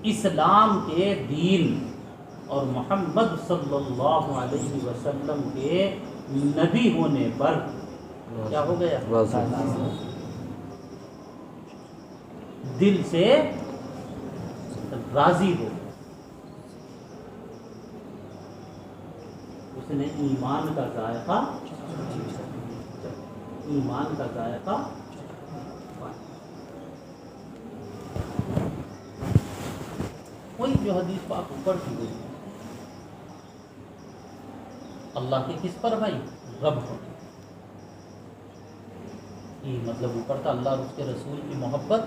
اسلام کے دین اور محمد صلی اللہ علیہ وسلم کے نبی ہونے پر کیا ہو گیا؟ دل سے راضی ہو، اس نے ایمان کا ذائقہ، ایمان کا ذائقہ. وہی جو حدیث پاک اوپر کی گئی، اللہ کے کس پر بھائی؟ رب ہو. یہ مطلب اوپر تھا اللہ اور اس کے رسول کی محبت،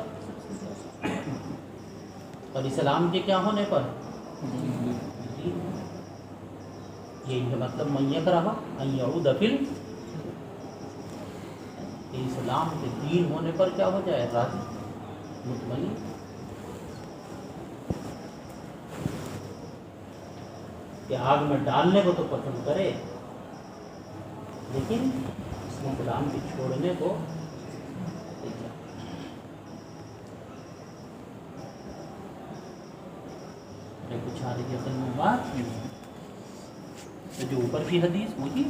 اور اسلام کے کیا ہونے پر؟ یہی ہے مطلب من یکرہ ان یعود فی اسلام کے دین ہونے پر کیا ہو جائے؟ راضی، مطمئن. کہ آگ میں ڈالنے کو تو پسند کرے، لیکن اسلام کے چھوڑنے کو کچھ آ رہی ہے اصل میں بات. جو اوپر کی حدیث وہی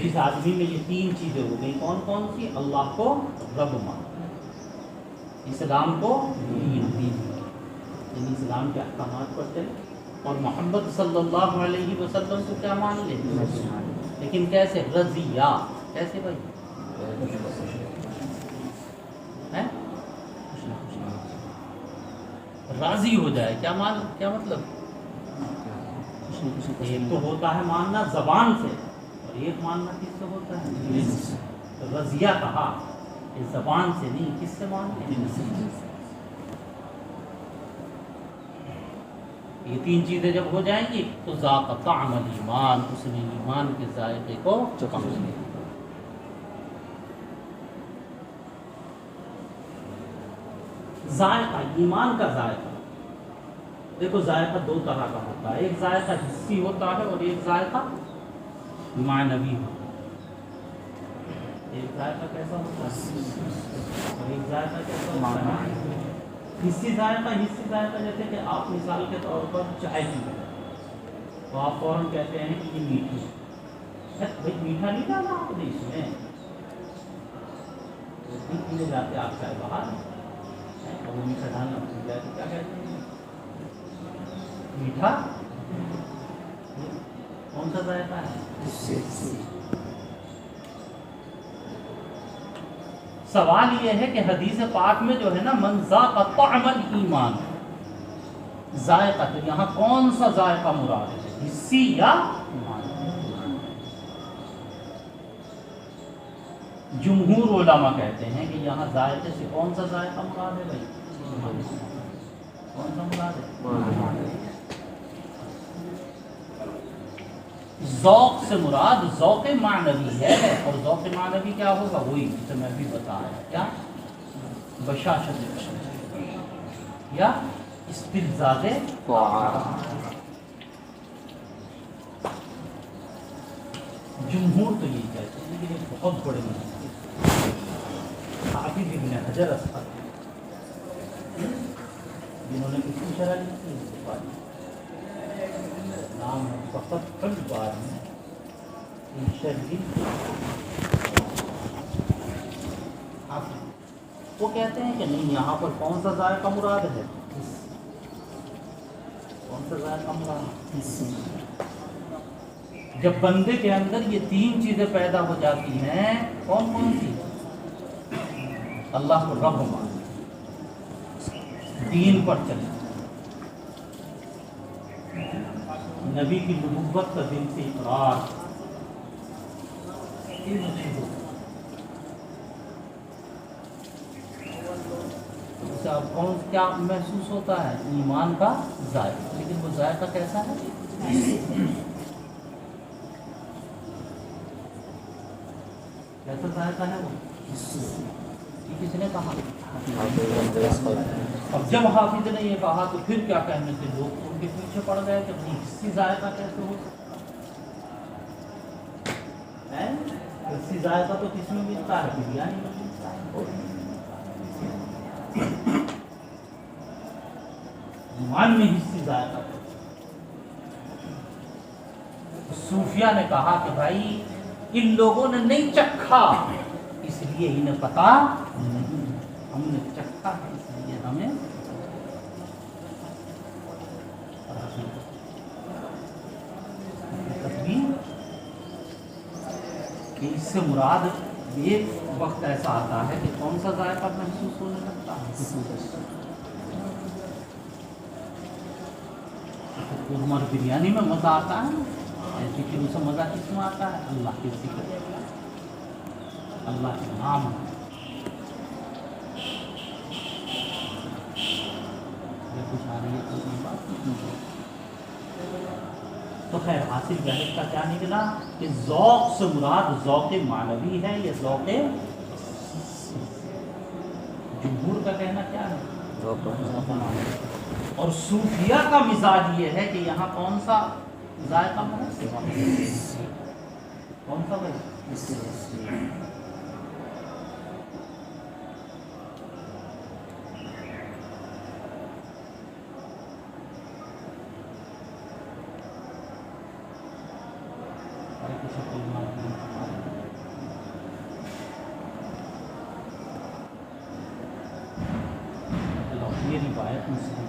جس آدمی میں یہ 3 چیزیں ہو گئی، کون کون سی؟ اللہ کو رب مان، اسلام کو دین، یعنی اسلام کے احکامات پر چلے، اور محمد صلی اللہ علیہ وسلم کو کیا مان لے. لیکن کیسے؟ رضیہ. کیسے بھائی؟ راضی ہو جائے. کیا مطلب؟ ایک تو ہوتا ہے ماننا زبان سے، اور ایک ماننا کس سے ہوتا ہے؟ رضیہ کہا کہ زبان سے نہیں، کس سے مانتے ہیں؟ یہ 3 چیزیں جب ہو جائیں گی تو ذاق طعم الایمان، اس نے ایمان کے ذائقے کو چکھا لیا. ذائقہ، ایمان کا ذائقہ. دیکھو ذائقہ 2 طرح کا ہوتا ہے، ایک ذائقہ حسی ہوتا ہے اور ایک ذائقہ معنوی ہوتا ہے. ایک ذائقہ کیسا ہوتا ہے اور ایک ذائقہ کیسا ہوتا ہے؟ حسی ذائقہ جیسے کہ آپ مثال کے طور پر چائے پی رہے ہیں تو آپ فوراً کہتے ہیں کہ یہ میٹھی ہے. بھائی میٹھا نہیں ڈالا آپ نے اس میں، پینے جاتے آپ چائے باہر اور وہ میٹھا ڈالنا بھول جائے تو کیا کہتے ہیں؟ میٹھا. کون سا ذائقہ ہے؟ سوال یہ ہے کہ حدیث پاک میں جو ہے نا من ذاق طعم الایمان، ذائقہ، تو یہاں کون سا ذائقہ مراد ہے، حسی یا معنوی؟ جمہور علماء کہتے ہیں کہ یہاں ذائقے سے کون سا ذائقہ مراد ہے بھائی؟ کون سا مراد ہے؟ ذوق سے مراد ذوق معنوی ہے، اور ذوق معنوی کیا ہوگا؟ وہی جسے میں بھی بتایا، کیا؟ بشاشت یا استلذاذ جمہور تو یہی کہتے ہیں، لیکن ایک بہت بڑے حافظ ابن حجر اسقلانی جنہوں نے کسی شرح لکھی نام ہے فقط البار میں وہ کہتے ہیں کہ نہیں، یہاں پر کون سا ذائقہ مراد ہے؟ کون سا ذائقہ مراد ہے؟ جب بندے کے اندر یہ تین چیزیں پیدا ہو جاتی ہیں، کون کون سی؟ اللہ کو رب مان، دین پر چلنا، نبی کی نبوت کا دل سے اقرار، اب کون کیا محسوس ہوتا ہے؟ ایمان کا ذائقہ، لیکن وہ ذائقہ کیسا ہے؟ کیسا ذائقہ ہے وہ؟ کس نے کہا؟ اب جب حافظ نے یہ کہا تو پھر کیا کہنے سے لوگ ان کے پیچھے پڑ گئے کہ حسی ذائقہ کیسے ہو سکتا ہے؟ حسی ذائقہ تو کس میں ملتا ہے؟ بریانی میں ملتا ہے، ایمان میں حسی ذائقہ۔ صوفیہ نے کہا کہ بھائی ان لوگوں نے نہیں چکھا اس لیے انہیں پتا نہیں، ہم نے چکھا ہے اس لیے ہمیں کہ اس سے مراد ایک وقت ایسا آتا ہے کہ کون سا ذائقہ محسوس ہونے لگتا ہے؟ ہمارے بریانی میں مزہ آتا ہے، ایسی کہ اسے مزہ کس میں آتا ہے؟ اللہ کے ذکر، اللہ کے نام۔ کچھ آ رہی ہے تو خیر حاصل بحث کا کیا نکلا کہ ذوق سے مراد ذوق معنوی ہے یا ذوق؟ جمہور کا کہنا کیا ہے؟ اور صوفیہ کا مزاج یہ ہے کہ یہاں کون سا ذائقہ ہے؟ کون سا بھائی؟ یہ روایت مسلم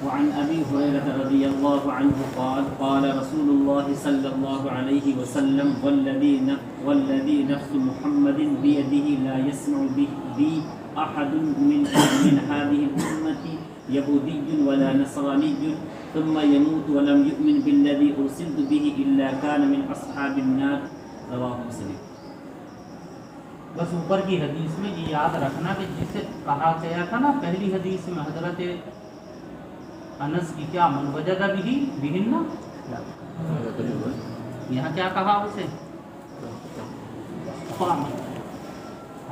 وعن أبي هريرة رضي الله عنه قال قال رسول الله صلى الله عليه وسلم والذي نفس محمد بيده لا يسمع بي أحد من هذه الأمة يهودي ولا نصراني ثم يموت ولم يؤمن بالذي أرسلت به إلا كان من أصحاب النار رواه مسلم۔ بس اوپر کی حدیث میں یہ یاد رکھنا کہ جسے کہا گیا تھا نا پہلی حدیث میں حضرت انس کی، کیا من وجد بہن، یہاں کیا کہا اسے؟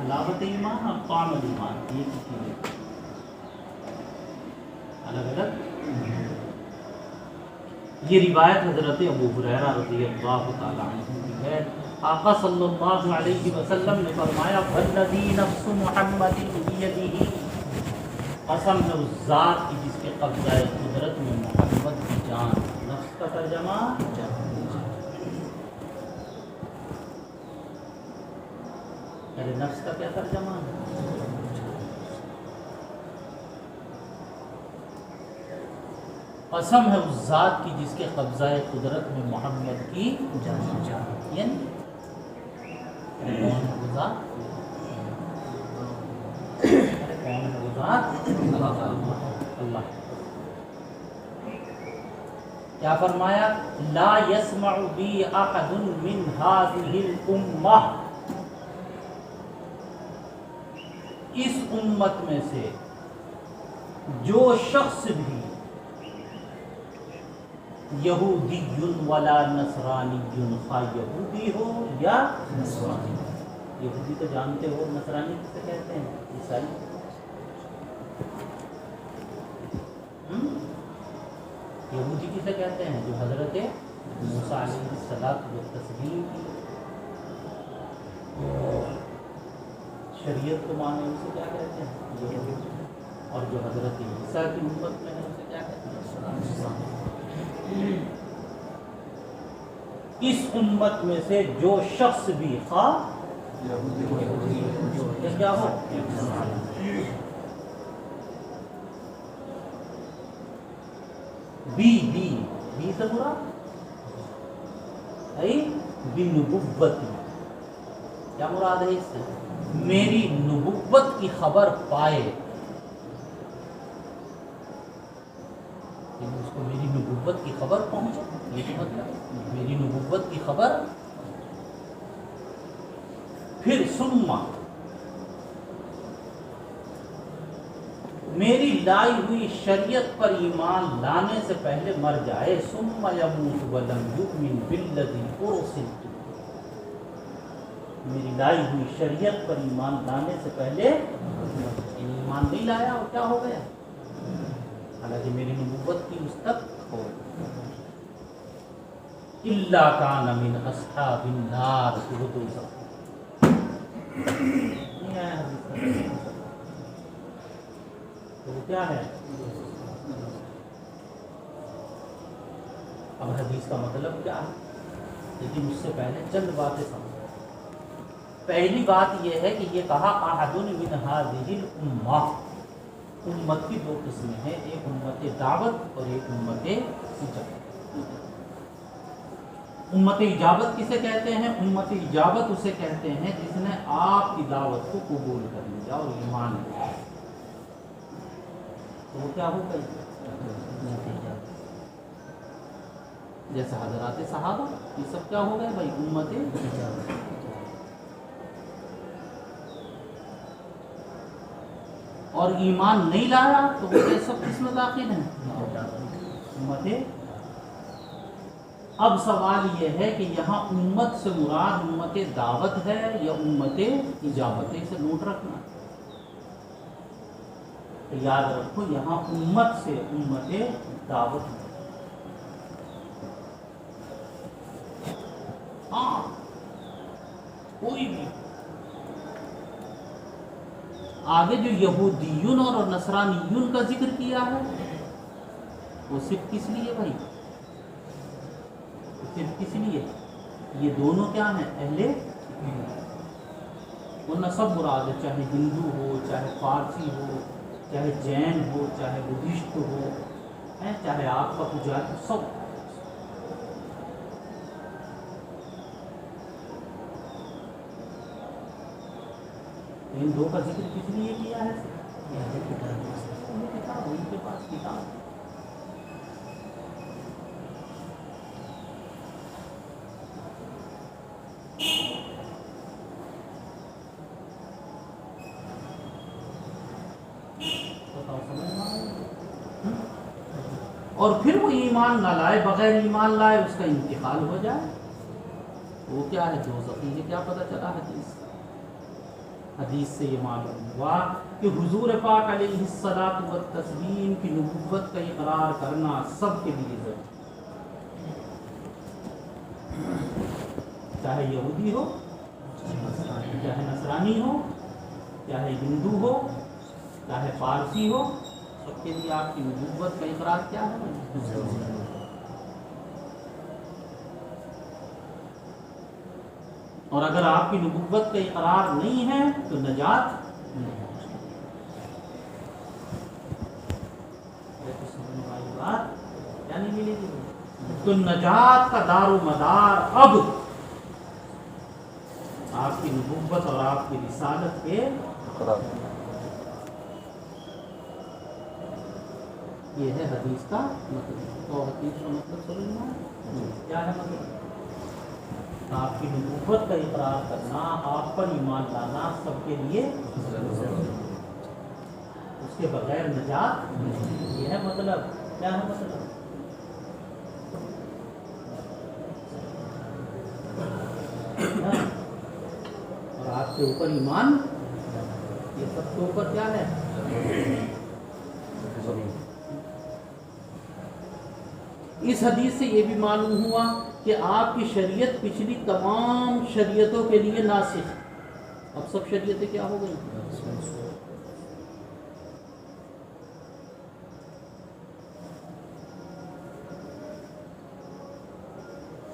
حلاوت ایمان اور طعم ایمان، یہ چیزیں الگ الگ۔ یہ روایت حضرت ابو ہریرہ رضی اللہ تعالی عنہ کی ہے۔ آقا صلی اللہ علیہ وسلم نے فرمایا والذی نفس محمد بیدہ، قسم ہے اس ذات کی جس کے قبضہ قدرت میں محمد کی جان۔ نفس کا ترجمہ ارے نفس کا کیا ترجمہ ہے؟ قسم ہے اس ذات کی جس کے قبضہ قدرت میں محمد کی جان، یعنی کون ہے وہ ذات؟ ذات اللہ. کیا فرمایا؟ لا يسمع بی احد من هذه الامہ، اس امت میں سے جو شخص بھی یہودی ولا نصرانی، خواہ یہودی ہو یا نصرانی. یہودی تو جانتے ہو، نصرانی کسے کہتے ہیں؟ عیسائی. یہودی کسے کہتے ہیں؟ جو حضرت موسیٰ علیہ الصلوۃ والتسلیم کی شریعت کو مانے اسے کیا کہتے ہیں؟ یہودی. اور جو حضرت عیسیٰ کی امت میں ہے اسے کیا کہتے ہیں؟ اس امت میں سے جو شخص بھی خواہ کیا ہو، بی سے مراد بنبوتی، کیا مراد ہے اس سے؟ میری نبوت کی خبر پائے، اس کو میری نبوت کی خبر پہنچے. یہ مطلب میری نبوت کی خبر. پھر ثم، میری لائی ہوئی شریعت پر ایمان لانے سے پہلے مر جائے. ثم یموت ولم یؤمن بالذی ارسلت، میری لائی ہوئی شریعت پر ایمان لانے سے پہلے ایمان نہیں لایا اور کیا ہو گیا؟ حالانکہ میری نبوت کی اس تک ہو. الا کان من اصحاب النار، وہ دوزخ. تو وہ کیا ہے؟ اب حدیث کا مطلب کیا ہے؟ لیکن اس سے پہلے چند باتیں سمجھیں. پہلی بات یہ ہے کہ یہ کہا احد من هذه الامہ، امت کی دو قسمیں ہیں، ایک امت دعوت اور ایک امت اجابت. امت اجابت کسے کہتے ہیں؟ امت اجابت اسے کہتے ہیں جس نے آپ کی دعوت کو قبول کر لیا اور ایمان لیا. تو وہ کیا ہوگا؟ جیسے حضرات صحابہ، یہ سب کیا ہو گئے بھائی؟ امت اجابت. اور ایمان نہیں لایا تو وہ یہ سب کس میں داخل ہیں؟ امت. اب سوال یہ ہے کہ یہاں امت سے مراد امت دعوت ہے یا امت اجابت ہے؟ اسے نوٹ رکھنا. یاد رکھو یہاں امت سے امت دعوت ہے. ہاں کوئی بھی آگے جو یہودیون اور نصرانیون کا ذکر کیا ہے وہ صرف کس لیے بھائی؟ صرف کس لیے؟ یہ دونوں کیا ہیں؟ اہل. ورنہ سب مراد ہے، چاہے ہندو ہو، چاہے فارسی ہو، چاہے جین ہو، چاہے بدھسٹ ہو، چاہے آپ کا پجاری، سب. ان دو کا ذکر کس لیے کیا ہے؟ کتاب، ان کے پاس کتاب. اور پھر وہ ایمان نہ لائے، بغیر ایمان لائے اس کا انتقال ہو جائے، وہ کیا ہے؟ دوزخی. یہ کیا پتہ چلا حدیث سے یہ معلوم ہوا کہ حضور پاک علیہ الصلوۃ والتسلیم کی نبوت کا اقرار کرنا سب کے لیے ضروری، چاہے یہودی ہو، چاہے نصرانی ہو، چاہے ہندو ہو، چاہے فارسی ہو، سب کے لیے آپ کی نبوت کا اقرار کیا ہے؟ اور اگر آپ کی نبوت کا اقرار نہیں ہے تو نجات کیا نہیں ملے گی. تو نجات کا دار و مدار اب آپ کی نبوت اور آپ کی رسالت کے. یہ ہے حدیث کا مطلب. تو حدیث کا مطلب سمجھ میں آیا؟ کیا ہے مطلب؟ آپ کی نبوت کا اقرار کرنا، آپ پر ایمان لانا سب کے لیے اس کے بغیر نجات. یہ ہے مطلب. کیا ہے مطلب؟ اور آپ کے اوپر ایمان، یہ سب کے اوپر کیا ہے؟ اس حدیث سے یہ بھی معلوم ہوا کہ آپ کی شریعت پچھلی تمام شریعتوں کے لیے ناسخ. اب سب شریعتیں کیا ہو گئی؟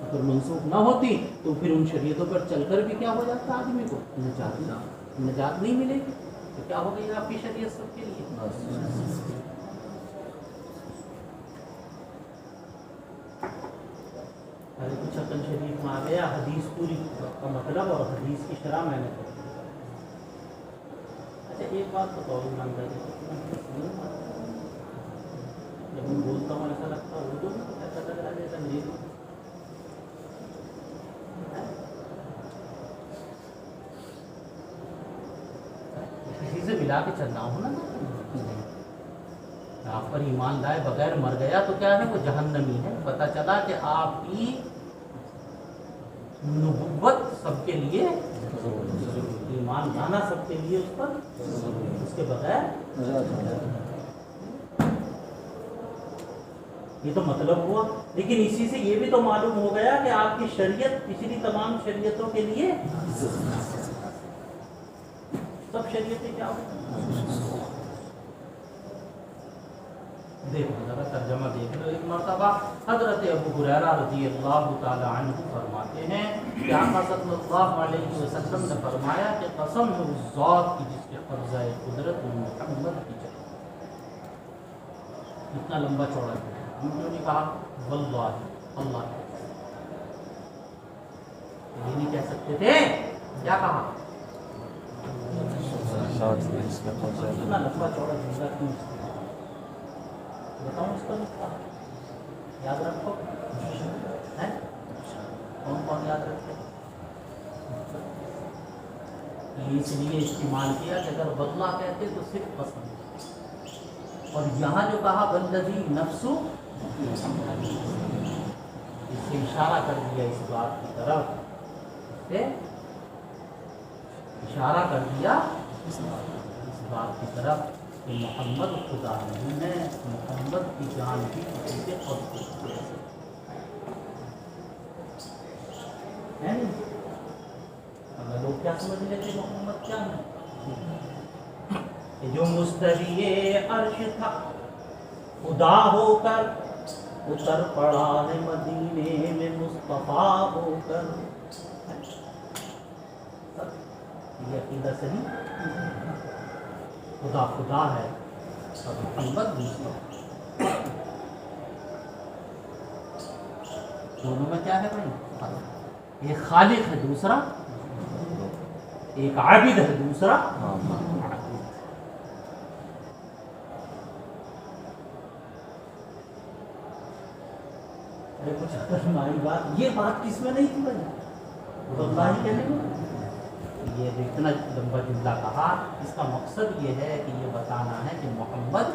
اگر منسوخ نہ ہوتی تو پھر ان شریعتوں پر چل کر بھی کیا ہو جاتا آدمی کو؟ نجات نہیں ملے گی. تو کیا ہو گئی آپ کی شریعت سب کے لیے؟ کچھ عقل شریف میں آ گیا حدیث پوری کا مطلب اور حدیث کی شرح میں نے پڑھی. اچھا ایک بات بتاؤ ایمانداری سے، جب میں بولتا ہوں ایسا لگتا ہے اردو میں، ایسا لگ رہا ہے جیسا انگریزی. کسی سے ملا کے چلنا ہو نا. آپ پر ایمان لائے بغیر مر گیا تو کیا ہے؟ وہ جہنمی ہے. پتہ چلا کہ آپ کی نبوت سب کے لیے، ایمان لانا سب کے لیے اس پر، اس کے بغیر. یہ تو مطلب ہوا. لیکن اسی سے یہ بھی تو معلوم ہو گیا کہ آپ کی شریعت پچھلی تمام شریعتوں کے لیے، سب شریعتیں کیا ہو. دیکھو ذرا ترجمہ دیکھ لو. ایک مرتبہ حضرت ابو ہریرہ رضی اللہ تعالی عنہ فرماتے ہیں کہ آقا صلی اللہ علیہ وسلم نے فرمایا کہ قسم ہے اس ذات کی جس کے قبضہ قدرت محمد کی جائے. اتنا لمبا چوڑا ہے. ہم کیوں نہیں کہا واللہ اللہ؟ یہ نہیں کہہ سکتے تھے؟ کیا کہا؟ اتنا لمبا چوڑا جملہ کیوں؟ بتاؤں اس کا نقطہ یاد رکھو. کون کون یاد رکھتے؟ اس لیے استعمال کیا کہ اگر بدلہ کہتے تو صرف قسم. اور یہاں جو کہا والذی نفسو، اس سے اشارہ کر دیا اس بات کی طرف، سے اشارہ کر دیا اس بات کی طرف کہ محمد خدا نہیں ہے. محمد کی جان بھی کسی کے قبضے ہے نہیں. اگر لوگ کیا سمجھ لیتے محمد کیا ہے؟ کہ جو مستوی عرش تھا خدا ہو کر اتر پڑا ہے مدینے میں مصطفیٰ ہو کر. یہ عقیدہ صحیح؟ خدا خدا ہے اور محمد مصطفیٰ. دونوں میں کیا ہے بھائی؟ ایک خالق ہے دوسرا، ایک عابد ہے دوسرا. ارے کچھ ہماری بات، یہ بات کس میں نہیں تھی بھائی؟ اللہ ہی کہنے میں. یہ اتنا لمبا جملہ کہا، اس کا مقصد یہ ہے کہ یہ بتانا ہے کہ محمد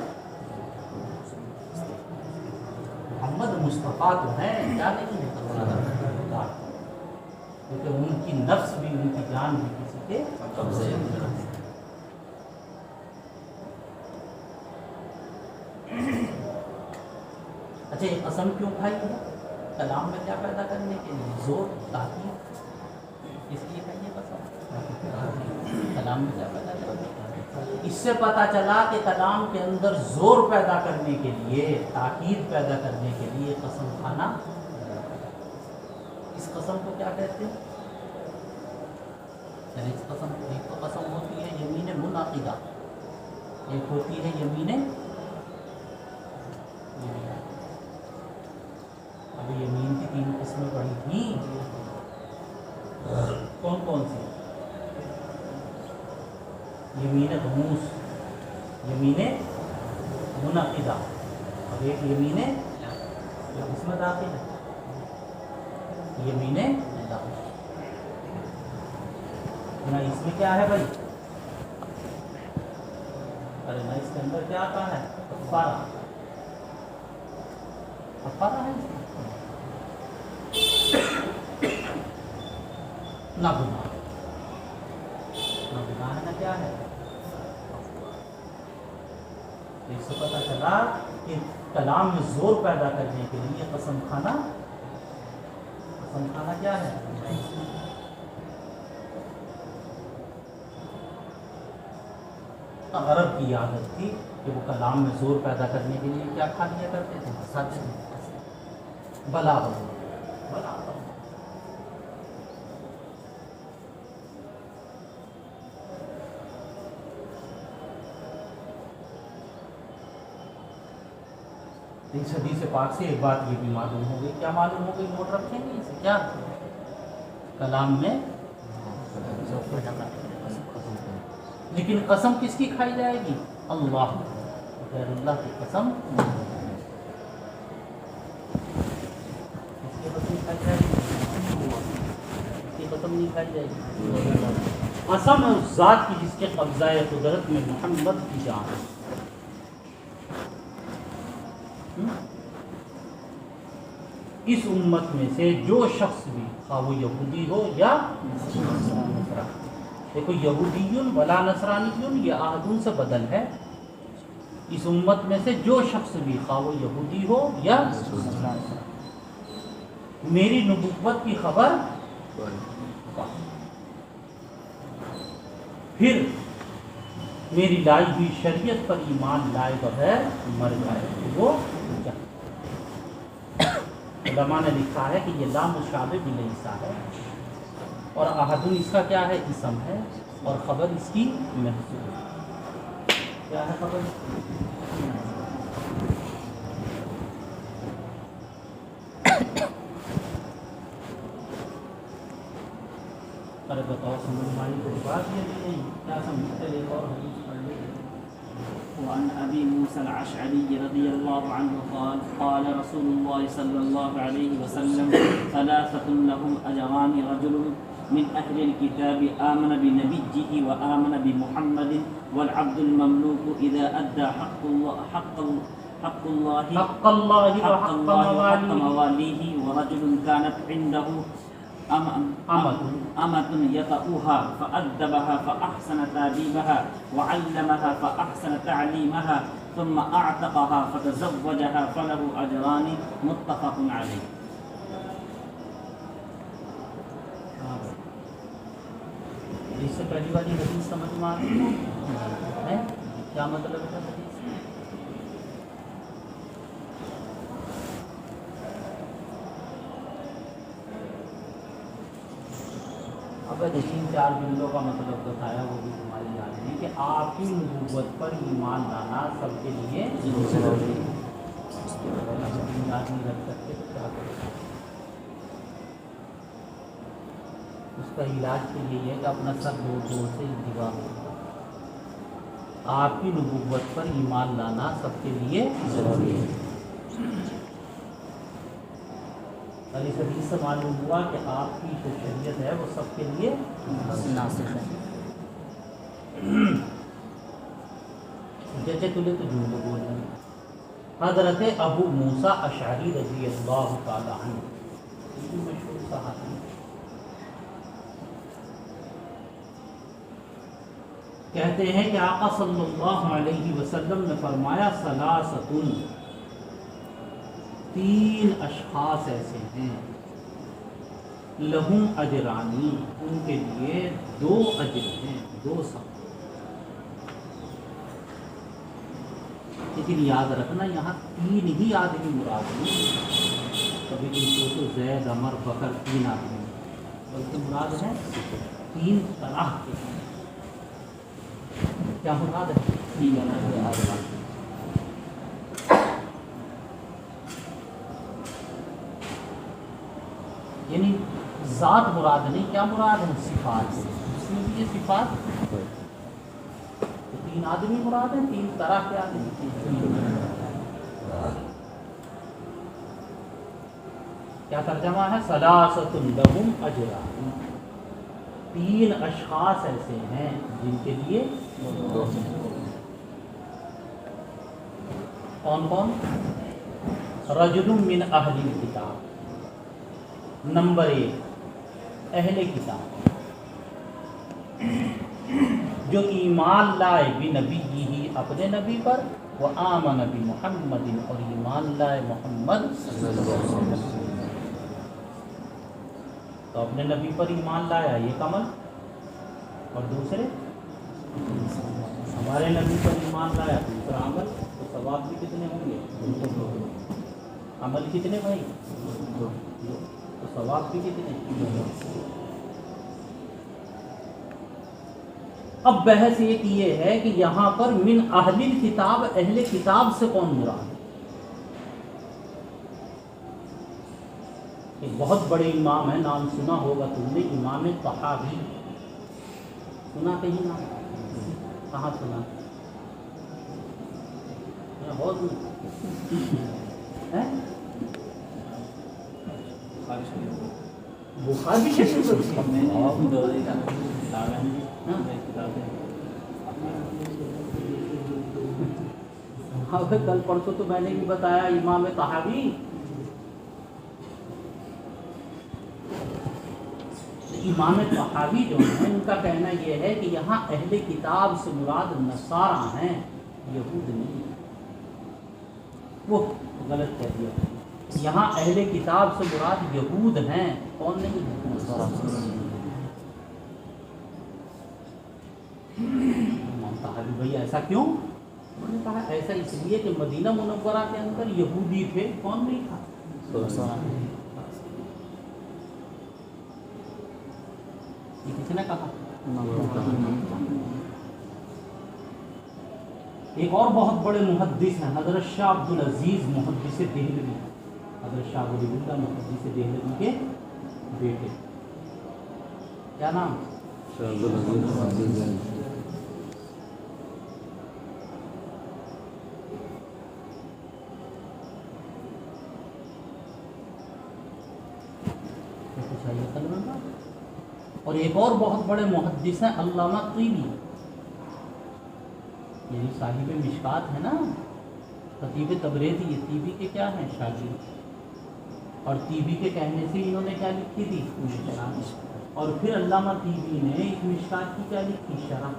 مصطفیٰ تو ہیں، کیا نہیں ہے؟ کیونکہ ان کی نفس بھی، ان کی جان بھی کسی کے قبضے میں. اچھا یہ قسم کیوں کھائی ہے؟ کلام میں کیا پیدا کرنے کے لیے؟ زور، تاکید. اس لیے کھائیے قسم. کلام میں کیا پیدا کرنے؟ اس سے پتہ چلا کہ کلام کے اندر زور پیدا کرنے کے لیے، تاکید پیدا کرنے کے لیے قسم کھانا. اس قسم کو کیا کہتے ہیں؟ اس قسم، ایک تو قسم ہوتی ہے یمین منعقدہ، ایک ہوتی ہے یمین. ابھی یمین کی 3 قسمیں پڑھی تھیں. کون کون سی؟ یمین غموس، یمین منعقدہ، اور ایک یمین اس میں داخل ہے، یمین نہ اس میں کیا ہے بھائی، ارے نہ اس کے اندر کیا آتا ہے، کفارہ ہے نہ گناہ ہے نہ کیا ہے۔ اس سے پتہ چلا کہ کلام میں زور پیدا کرنے کے لیے قسم کھانا کیا ہے؟ عرب کی عادت تھی کہ وہ کلام میں زور پیدا کرنے کے لیے کیا کھا لیا کرتے تھے، سچ بلا اس حدیث پاک سے ایک بات یہ بھی معلوم ہو گئی، کیا معلوم ہو گئی، نوٹ رکھیں گے اسے، کیا کلام میں لیکن قسم کس کی کھائی جائے گی، اللہ غیر اللہ کی قسم کس کی قسم کھائی جائے گی، کس کی قسم نہیں کھائی جائے گی، قسم اس ذات کی جس کے قبضہ قدرت میں محمد کی جان ہے۔ اس امت میں سے جو شخص بھی خواہ وہ یہودی ہو یا نصرانی، دیکھو یہودیون ولا نصرانیون یہ عہدون سے بدل ہے، اس امت میں سے جو شخص بھی خواہ وہ یہودی ہو یا میری نبوت کی خبر پھر میری لائی ہوئی شریعت پر ایمان لائے بغیر مر جائے وہ جنت۔ علماء نے لکھا ہے کہ یہ لام مشابہ بلیسا ہے، اور احدن اس کا کیا ہے، اسم ہے، اور خبر اس کی محذوف ہے۔ کیا ہے خبر؟ ارے بتاؤ سمجھ میں آئی کوئی بات یہ نہیں، کیا سمجھتے ایک اور حدیث پڑھ لیں۔ وعن أبي موسى الأشعري رضي الله عنه قال قال رسول الله صلى الله عليه وسلم ثلاثة لهم أجران رجل من أهل الكتاب آمن بنبيه وآمن بمحمد والعبد المملوك إذا أدى حق الله وحق مواليه ورجل كانت عنده أمة يطأها فأدبها فأحسن تأديبها وعلمها فأحسن تعليمها ثم أعتقها فتزوجها فله أجران متفق عليه۔ اس سے پہلی والی حدیث سمجھ میں آتی ہے کیا مطلب ہے حدیث؟ اب تین چار جملوں کا مطلب بتایا وہ بھی تمہاری یاد ہے کہ آپ کی نبوت پر ایمان لانا سب کے لیے ضروری ہے۔ یاد نہیں رکھ سکتے تو کیا کریں، اس کا علاج کے لیے یہ کہ اپنا سر زور زور سے انتباہ ہو۔ آپ کی نبوت پر ایمان لانا سب کے لیے ضروری ہے۔ اور اس حدیث سے معلوم ہوا کہ آپ کی جو شریعت ہے وہ سب کے لیے ناسخ ہے۔ جیسے تلے تو جملے بول رہے ہیں۔ حضرت ابو موسیٰ اشعری رضی اللہ تعالی عنہ، یہ مشہور صحابی کہتے ہیں کہ آقا صلی اللہ علیہ وسلم نے فرمایا ثلاثۃ، تین اشخاص ایسے ہیں، لہم اجرانی، ان کے لیے دو اجر ہیں، دو ثواب۔ لیکن یاد رکھنا یہاں تین ہی آدمی مراد نہیں، کبھی تم سوچو زید عمر بکر تین آدمی، بلکہ مراد ہے تین طرح کے۔ کیا مراد ہے؟ تین طرح کے آدمی، یعنی ذات مراد نہیں، کیا مراد ہے؟ صفات، اس میں بھی یہ صفات، تو تین آدمی مراد ہیں، تین طرح کے آدمی۔ کیا ترجمہ ہے؟ ثلاثۃ لہم اجران، 3 اشخاص ایسے ہیں جن کے لیے کون کون؟ رجل من اہل الکتاب، نمبر 1 اہل کتاب جو ایمان لائے بنبی ہی اپنے نبی پر، وہ آمن بمحمد اور ایمان لائے محمد صلی اللہ علیہ وسلم، تو اپنے نبی پر ایمان لایا ایک عمل، اور دوسرے ہمارے نبی پر ایمان لایا دوسرا عمل، تو ثواب بھی کتنے ہوں گے؟ عمل کتنے بھائی؟ تو ثواب بھی کتنے؟ اب بحث ایک یہ ہے کہ یہاں پر من اہل الکتاب، اہل کتاب سے کون مراد ہے؟ ایک بہت بڑے امام ہیں، نام سنا ہوگا تم نے، امام طحاوی، سنا کہیں نام؟ کہاں سنا؟ بہت بخاری شریف کل پرسوں تو میں نے بھی بتایا امام طحاوی، امام طحاوی جو ہیں ان کا کہنا یہ ہے کہ یہاں اہل کتاب سے مراد نصارہ ہیں، یہود نہیں، وہ غلط کہہ دیا، یہاں اہل کتاب سے مراد یہود ہیں، کون نہیں؟ امام طحاوی بھائی ایسا کیوں؟ انہوں نے کہا ایسا اس لیے کہ مدینہ منورہ کے اندر یہودی تھے، کون نہیں تھا؟ کس نے کہا؟ ایک اور بہت بڑے محدث ہیں حضرت شاہ عبد العزیز محدث دہلوی، حضرت شاہ ولی اللہ محدث دہلوی کے بیٹے، کیا نام؟ شاہ عبد العزیز محدث۔ اور ایک اور بہت بڑے محدث ہیں علامہ طیبی، یہ جو صاحب مشکات ہے نا، خطیب تبریزی، یہ طیبی کے کیا ہیں؟ شاگرد، اور طیبی کے کہنے سے انہوں نے کیا لکھی تھی؟ مشکات، اور پھر علامہ طیبی نے اس مشکات کی کیا لکھی؟ شرح۔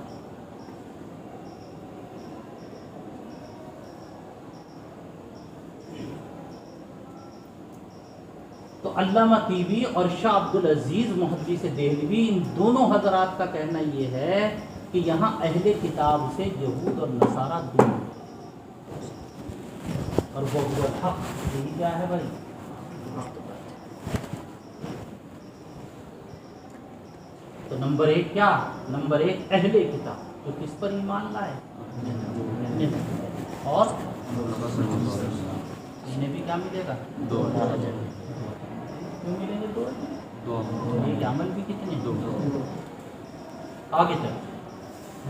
تو علامہ طیبی اور شاہ عبد العزیز محدث دہلوی، ان دونوں حضرات کا کہنا یہ ہے کہ یہاں اہل کتاب سے یہود اور نصارہ دونوں، اور وہ حق، یہی کیا ہے بھائی؟ تو نمبر 1 کیا؟ نمبر 1 اہل کتاب جو کس پر ایمان لائے، اور انہیں بھی کیا ملے گا؟ 2 ملیں گے، 2 عمل بھی کتنے؟ 2۔ آگے چل،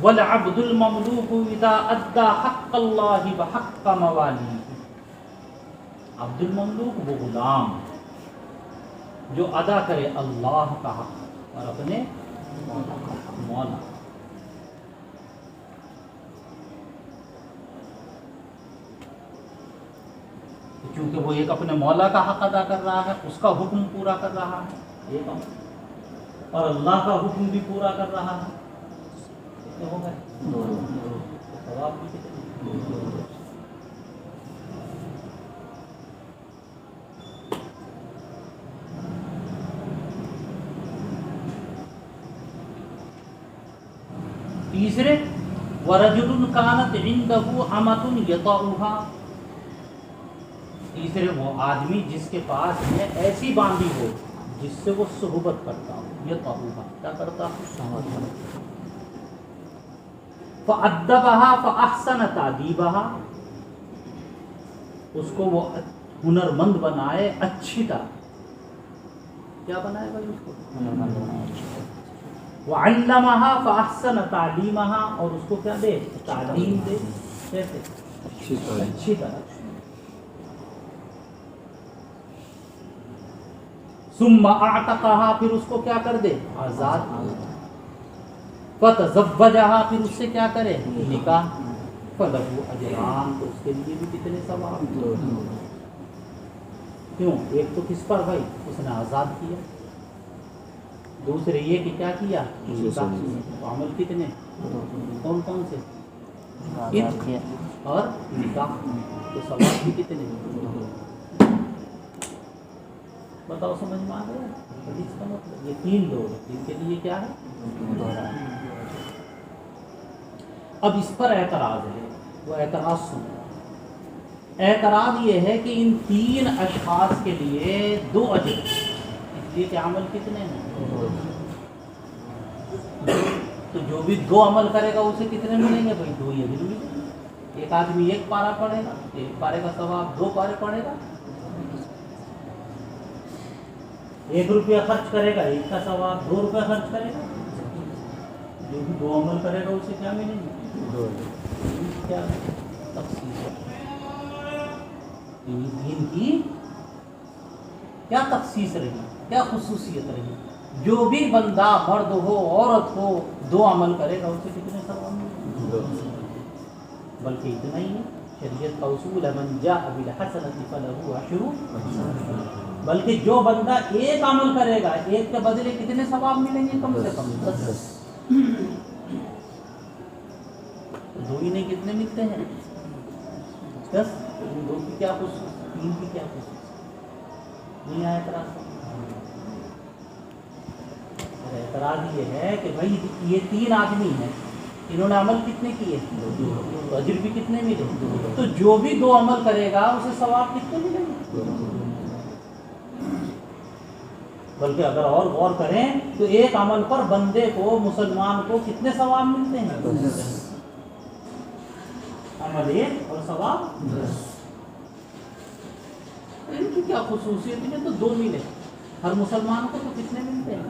والعبد المملوک اذا ادى حق اللہ وحق موالیہ، عبد المملوک وہ غلام جو ادا کرے اللہ کا حق اور اپنے مولا۔ کیونکہ وہ ایک اپنے مولا کا حق ادا کر رہا ہے، اس کا حکم پورا کر رہا ہے ایک، اور اللہ کا حکم بھی پورا کر رہا ہے، کتنے ہو گئے؟ 2۔ ثواب بھی کتنے؟ 2۔ تیسرے، وَرَجُلٌ كَانَتْ عِنْدَهُ أَمَةٌ يَطَأُهَا، تیسرے وہ آدمی جس کے پاس ہے ایسی باندھی ہو جس سے وہ صحبت کرتا ہو، یطأُوہا، کیا کرتا ہو؟ فَأَدَّبَهَا فَأَحْسَنَ تَأْدِيبَهَا، اس کو وہ ہنرمند بنائے اچھی طرح، کیا بنائے بھائی؟ اس کو ہنرمند بنائے۔ وَعَلَّمَهَا فَأَحْسَنَ تَعْلِيمَهَا، اور اس کو کیا دے؟ تعلیم دے، کیسے؟ اچھی طرح۔ ثم اعتقها پھر اس کو کیا کر دے آزاد فتزوجها پھر اس سے کیا کرے نکاح فلہو اجران تو اس کے لیے بھی کتنے ثواب کیوں ایک تو کس پر بھائی اس نے آزاد کیا دوسرے یہ کہ کیا کیا نکاح تو عمل کتنے کون کون سے عتق اور نکاح تو ثواب بھی کتنے بتاؤ سمجھ میں آ گیا حدیث کا مطلب یہ تین لوگ جن کے لیے کیا ہے اب اس پر اعتراض ہے وہ اعتراض سنو اعتراض یہ ہے کہ ان تین اشخاص کے لیے دو اجر اس لیے کہ عمل کتنے ہیں تو جو بھی دو عمل کرے گا اسے کتنے ملیں گے بھائی دو ہی اجر ملیں گے ایک آدمی ایک پارہ پڑھے گا ایک پارے کا ثواب دو پارے پڑھے گا 1 روپیہ خرچ کرے گا ایک کا ثواب 2 روپیہ خرچ کرے گا جو بھی دو عمل کرے گا اسے کیا ملیں گے کیا تخصیص دین کی کیا تخصیص رہی کیا خصوصیت رہی جو بھی بندہ مرد ہو عورت ہو دو عمل کرے گا اسے کتنے ثواب ملیں گے بلکہ اتنا ہی ہے شریعت کا اصول ہے من جاء بالحسنۃ فلہ عشر بلکہ جو بندہ ایک عمل کرے گا ایک کے بدلے کتنے ثواب ملیں گے کم سے کم 10 دو ہی نہیں کتنے ملتے ہیں 10 دو کی کیا خصوص 3 کی کیا خصوص نہیں آیا اعتراض یہ ہے کہ بھائی یہ 3 آدمی ہیں انہوں نے عمل کتنے کیے تو اجر بھی کتنے ملے تو جو بھی دو عمل کرے گا اسے ثواب کتنے ملیں گے بلکہ اگر اور غور کریں تو ایک عمل پر بندے کو مسلمان کو کتنے ثواب ملتے ہیں عمل ایک اور ثواب ان کی کیا خصوصیت ہے تو دو ملے ہر مسلمان کو تو کتنے ملتے ہیں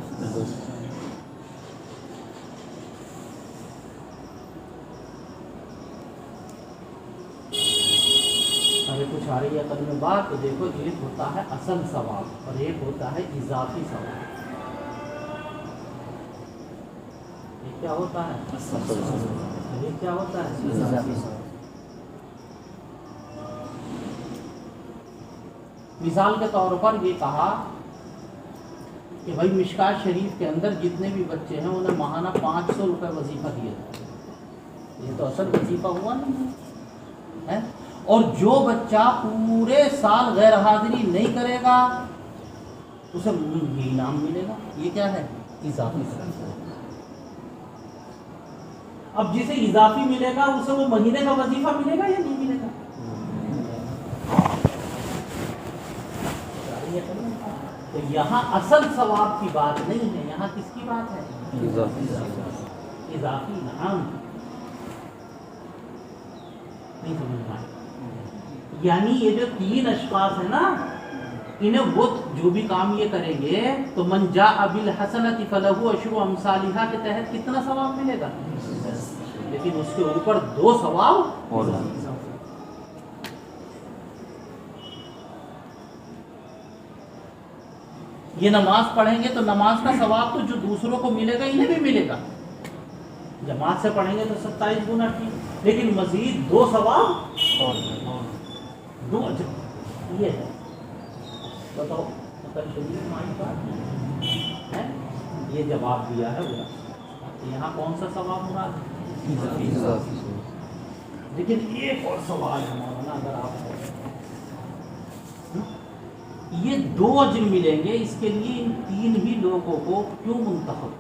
کچھ آ رہی ہے عقل میں بات تو دیکھو ایک ہوتا ہے اصل ثواب اور ایک ہوتا ہے اضافی ثواب ایک کیا ہوتا ہے ایک کیا ہوتا ہے اضافی ثواب مثال کے طور پر یہ کہا کہ بھائی مشکات شریف کے اندر جتنے بھی بچے ہیں انہیں ماہانہ 500 روپے وظیفہ دیا یہ تو اصل وظیفہ ہوا نہیں ہے اور جو بچہ پورے سال غیر حاضری نہیں کرے گا اسے یہ انعام ملے گا یہ کیا ہے اضافی اب جسے اضافی ملے گا اسے وہ مہینے کا وظیفہ ملے گا یا نہیں ملے گا تو یہاں اصل ثواب کی بات نہیں ہے یہاں کس کی بات ہے اضافی انعام نہیں سمجھ میں یعنی یہ جو 3 اشخاص ہیں نا انہیں وہ جو بھی کام یہ کریں گے تو من جاء بالحسنۃ فلہ عشر امثالھا کے تحت کتنا ثواب ملے گا لیکن اس کے اوپر 2 ثواب اور یہ نماز پڑھیں گے تو نماز کا ثواب تو جو دوسروں کو ملے گا انہیں بھی ملے گا جماعت سے پڑھیں گے تو 27 گنا ٹھیک لیکن مزید 2 ثواب اور 2 اجر یہ ہے بتاؤ شریف مائی بات ہے یہ جواب دیا ہے وہ یہاں کون سا ثواب مراد لیکن ایک اور سوال ہے مولانا اگر آپ یہ 2 اجر ملیں گے اس کے لیے ان 3 ہی لوگوں کو کیوں منتخب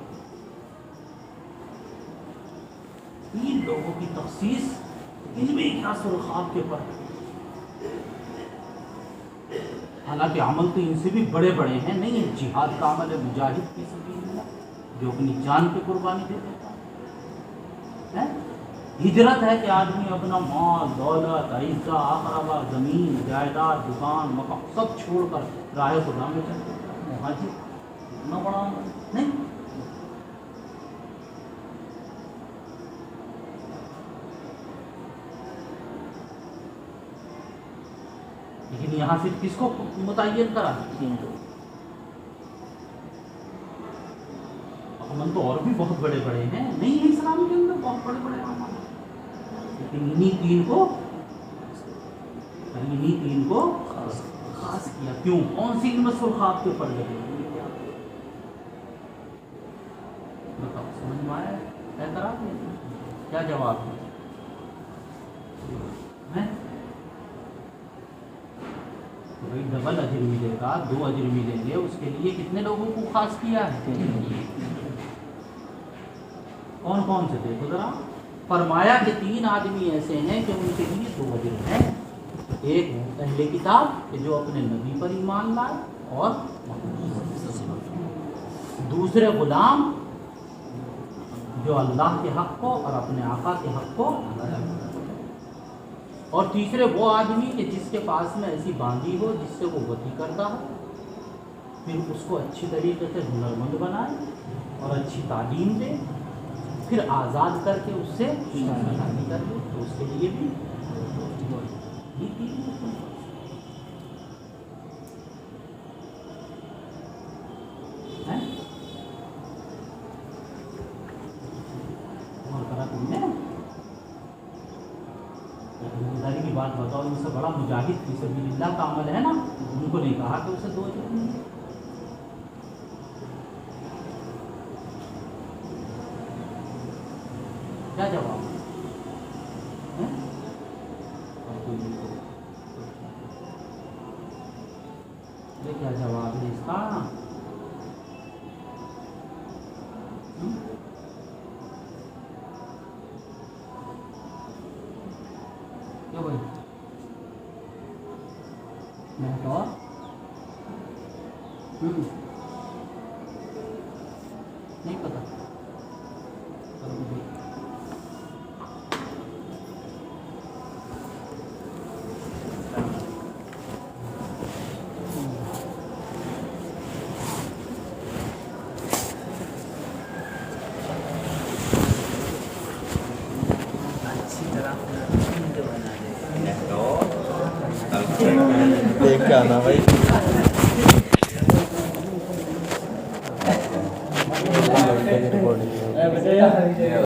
3 لوگوں کی تخصیص ان میں کیا سرخاب کے پر حالانکہ عمل تو ان سے بھی بڑے بڑے ہیں نہیں جہاد کا عمل ہے مجاہد کی سبیل اللہ جو اپنی جان کی قربانی دے دیتا ہے ہجرت ہے کہ آدمی اپنا مال دولت عزت اقربا زمین جائیداد دکان مکان سب چھوڑ کر راہ خدا میں چل دیتا ہے مہاجر اتنا بڑا عمل نہیں لیکن یہاں صرف کس کو متعین کرا دشمن تو اور بھی بہت بڑے بڑے ہیں، نہیں ہے اسلام کے اندر بہت بڑے بڑے اعمال ہیں، لیکن انہی تین کو خاص کیا. کیوں؟ کون سی علم سرخاب کے اوپر لگے؟ بتاؤ، سمجھ میں آیا اعتراض ہے؟ کیا جواب ہے؟ بھائی ڈبل اجر ملے گا، 2 اجر ملیں گے، اس کے لیے کتنے لوگوں کو خاص کیا ہے؟ کون کون سے دیکھو ذرا. فرمایا کہ 3 آدمی ایسے ہیں کہ ان کے لیے 2 اجر ہیں. ایک اہل کتاب کہ جو اپنے نبی پر ایمان لائے، اور دوسرے غلام جو اللہ کے حق کو اور اپنے آقا کے حق کو، اور تیسرے وہ آدمی کہ جس کے پاس میں ایسی باندھی ہو جس سے وہ وطی کرتا ہو، پھر اس کو اچھی طریقے سے ہنرمند بنائے اور اچھی تعلیم دے، پھر آزاد کر کے اس سے شادی کر دے، تو اس کے لیے بھی یہ 3 ہیں. اور کرا تم نے ذمہ کی بات بتاؤ، ان سے بڑا مجاہد فی سبیل اللہ کا عمل ہے نا، ان کو نہیں کہا کہ اسے 2 اجر ملیں گے. کیا جواب ہے؟ اور کوئی نہیں تو یہ کیا جواب ہے اس کا؟ کیوں بھائی میں تو نہیں پتا. دیکھ کے آنا بھائی.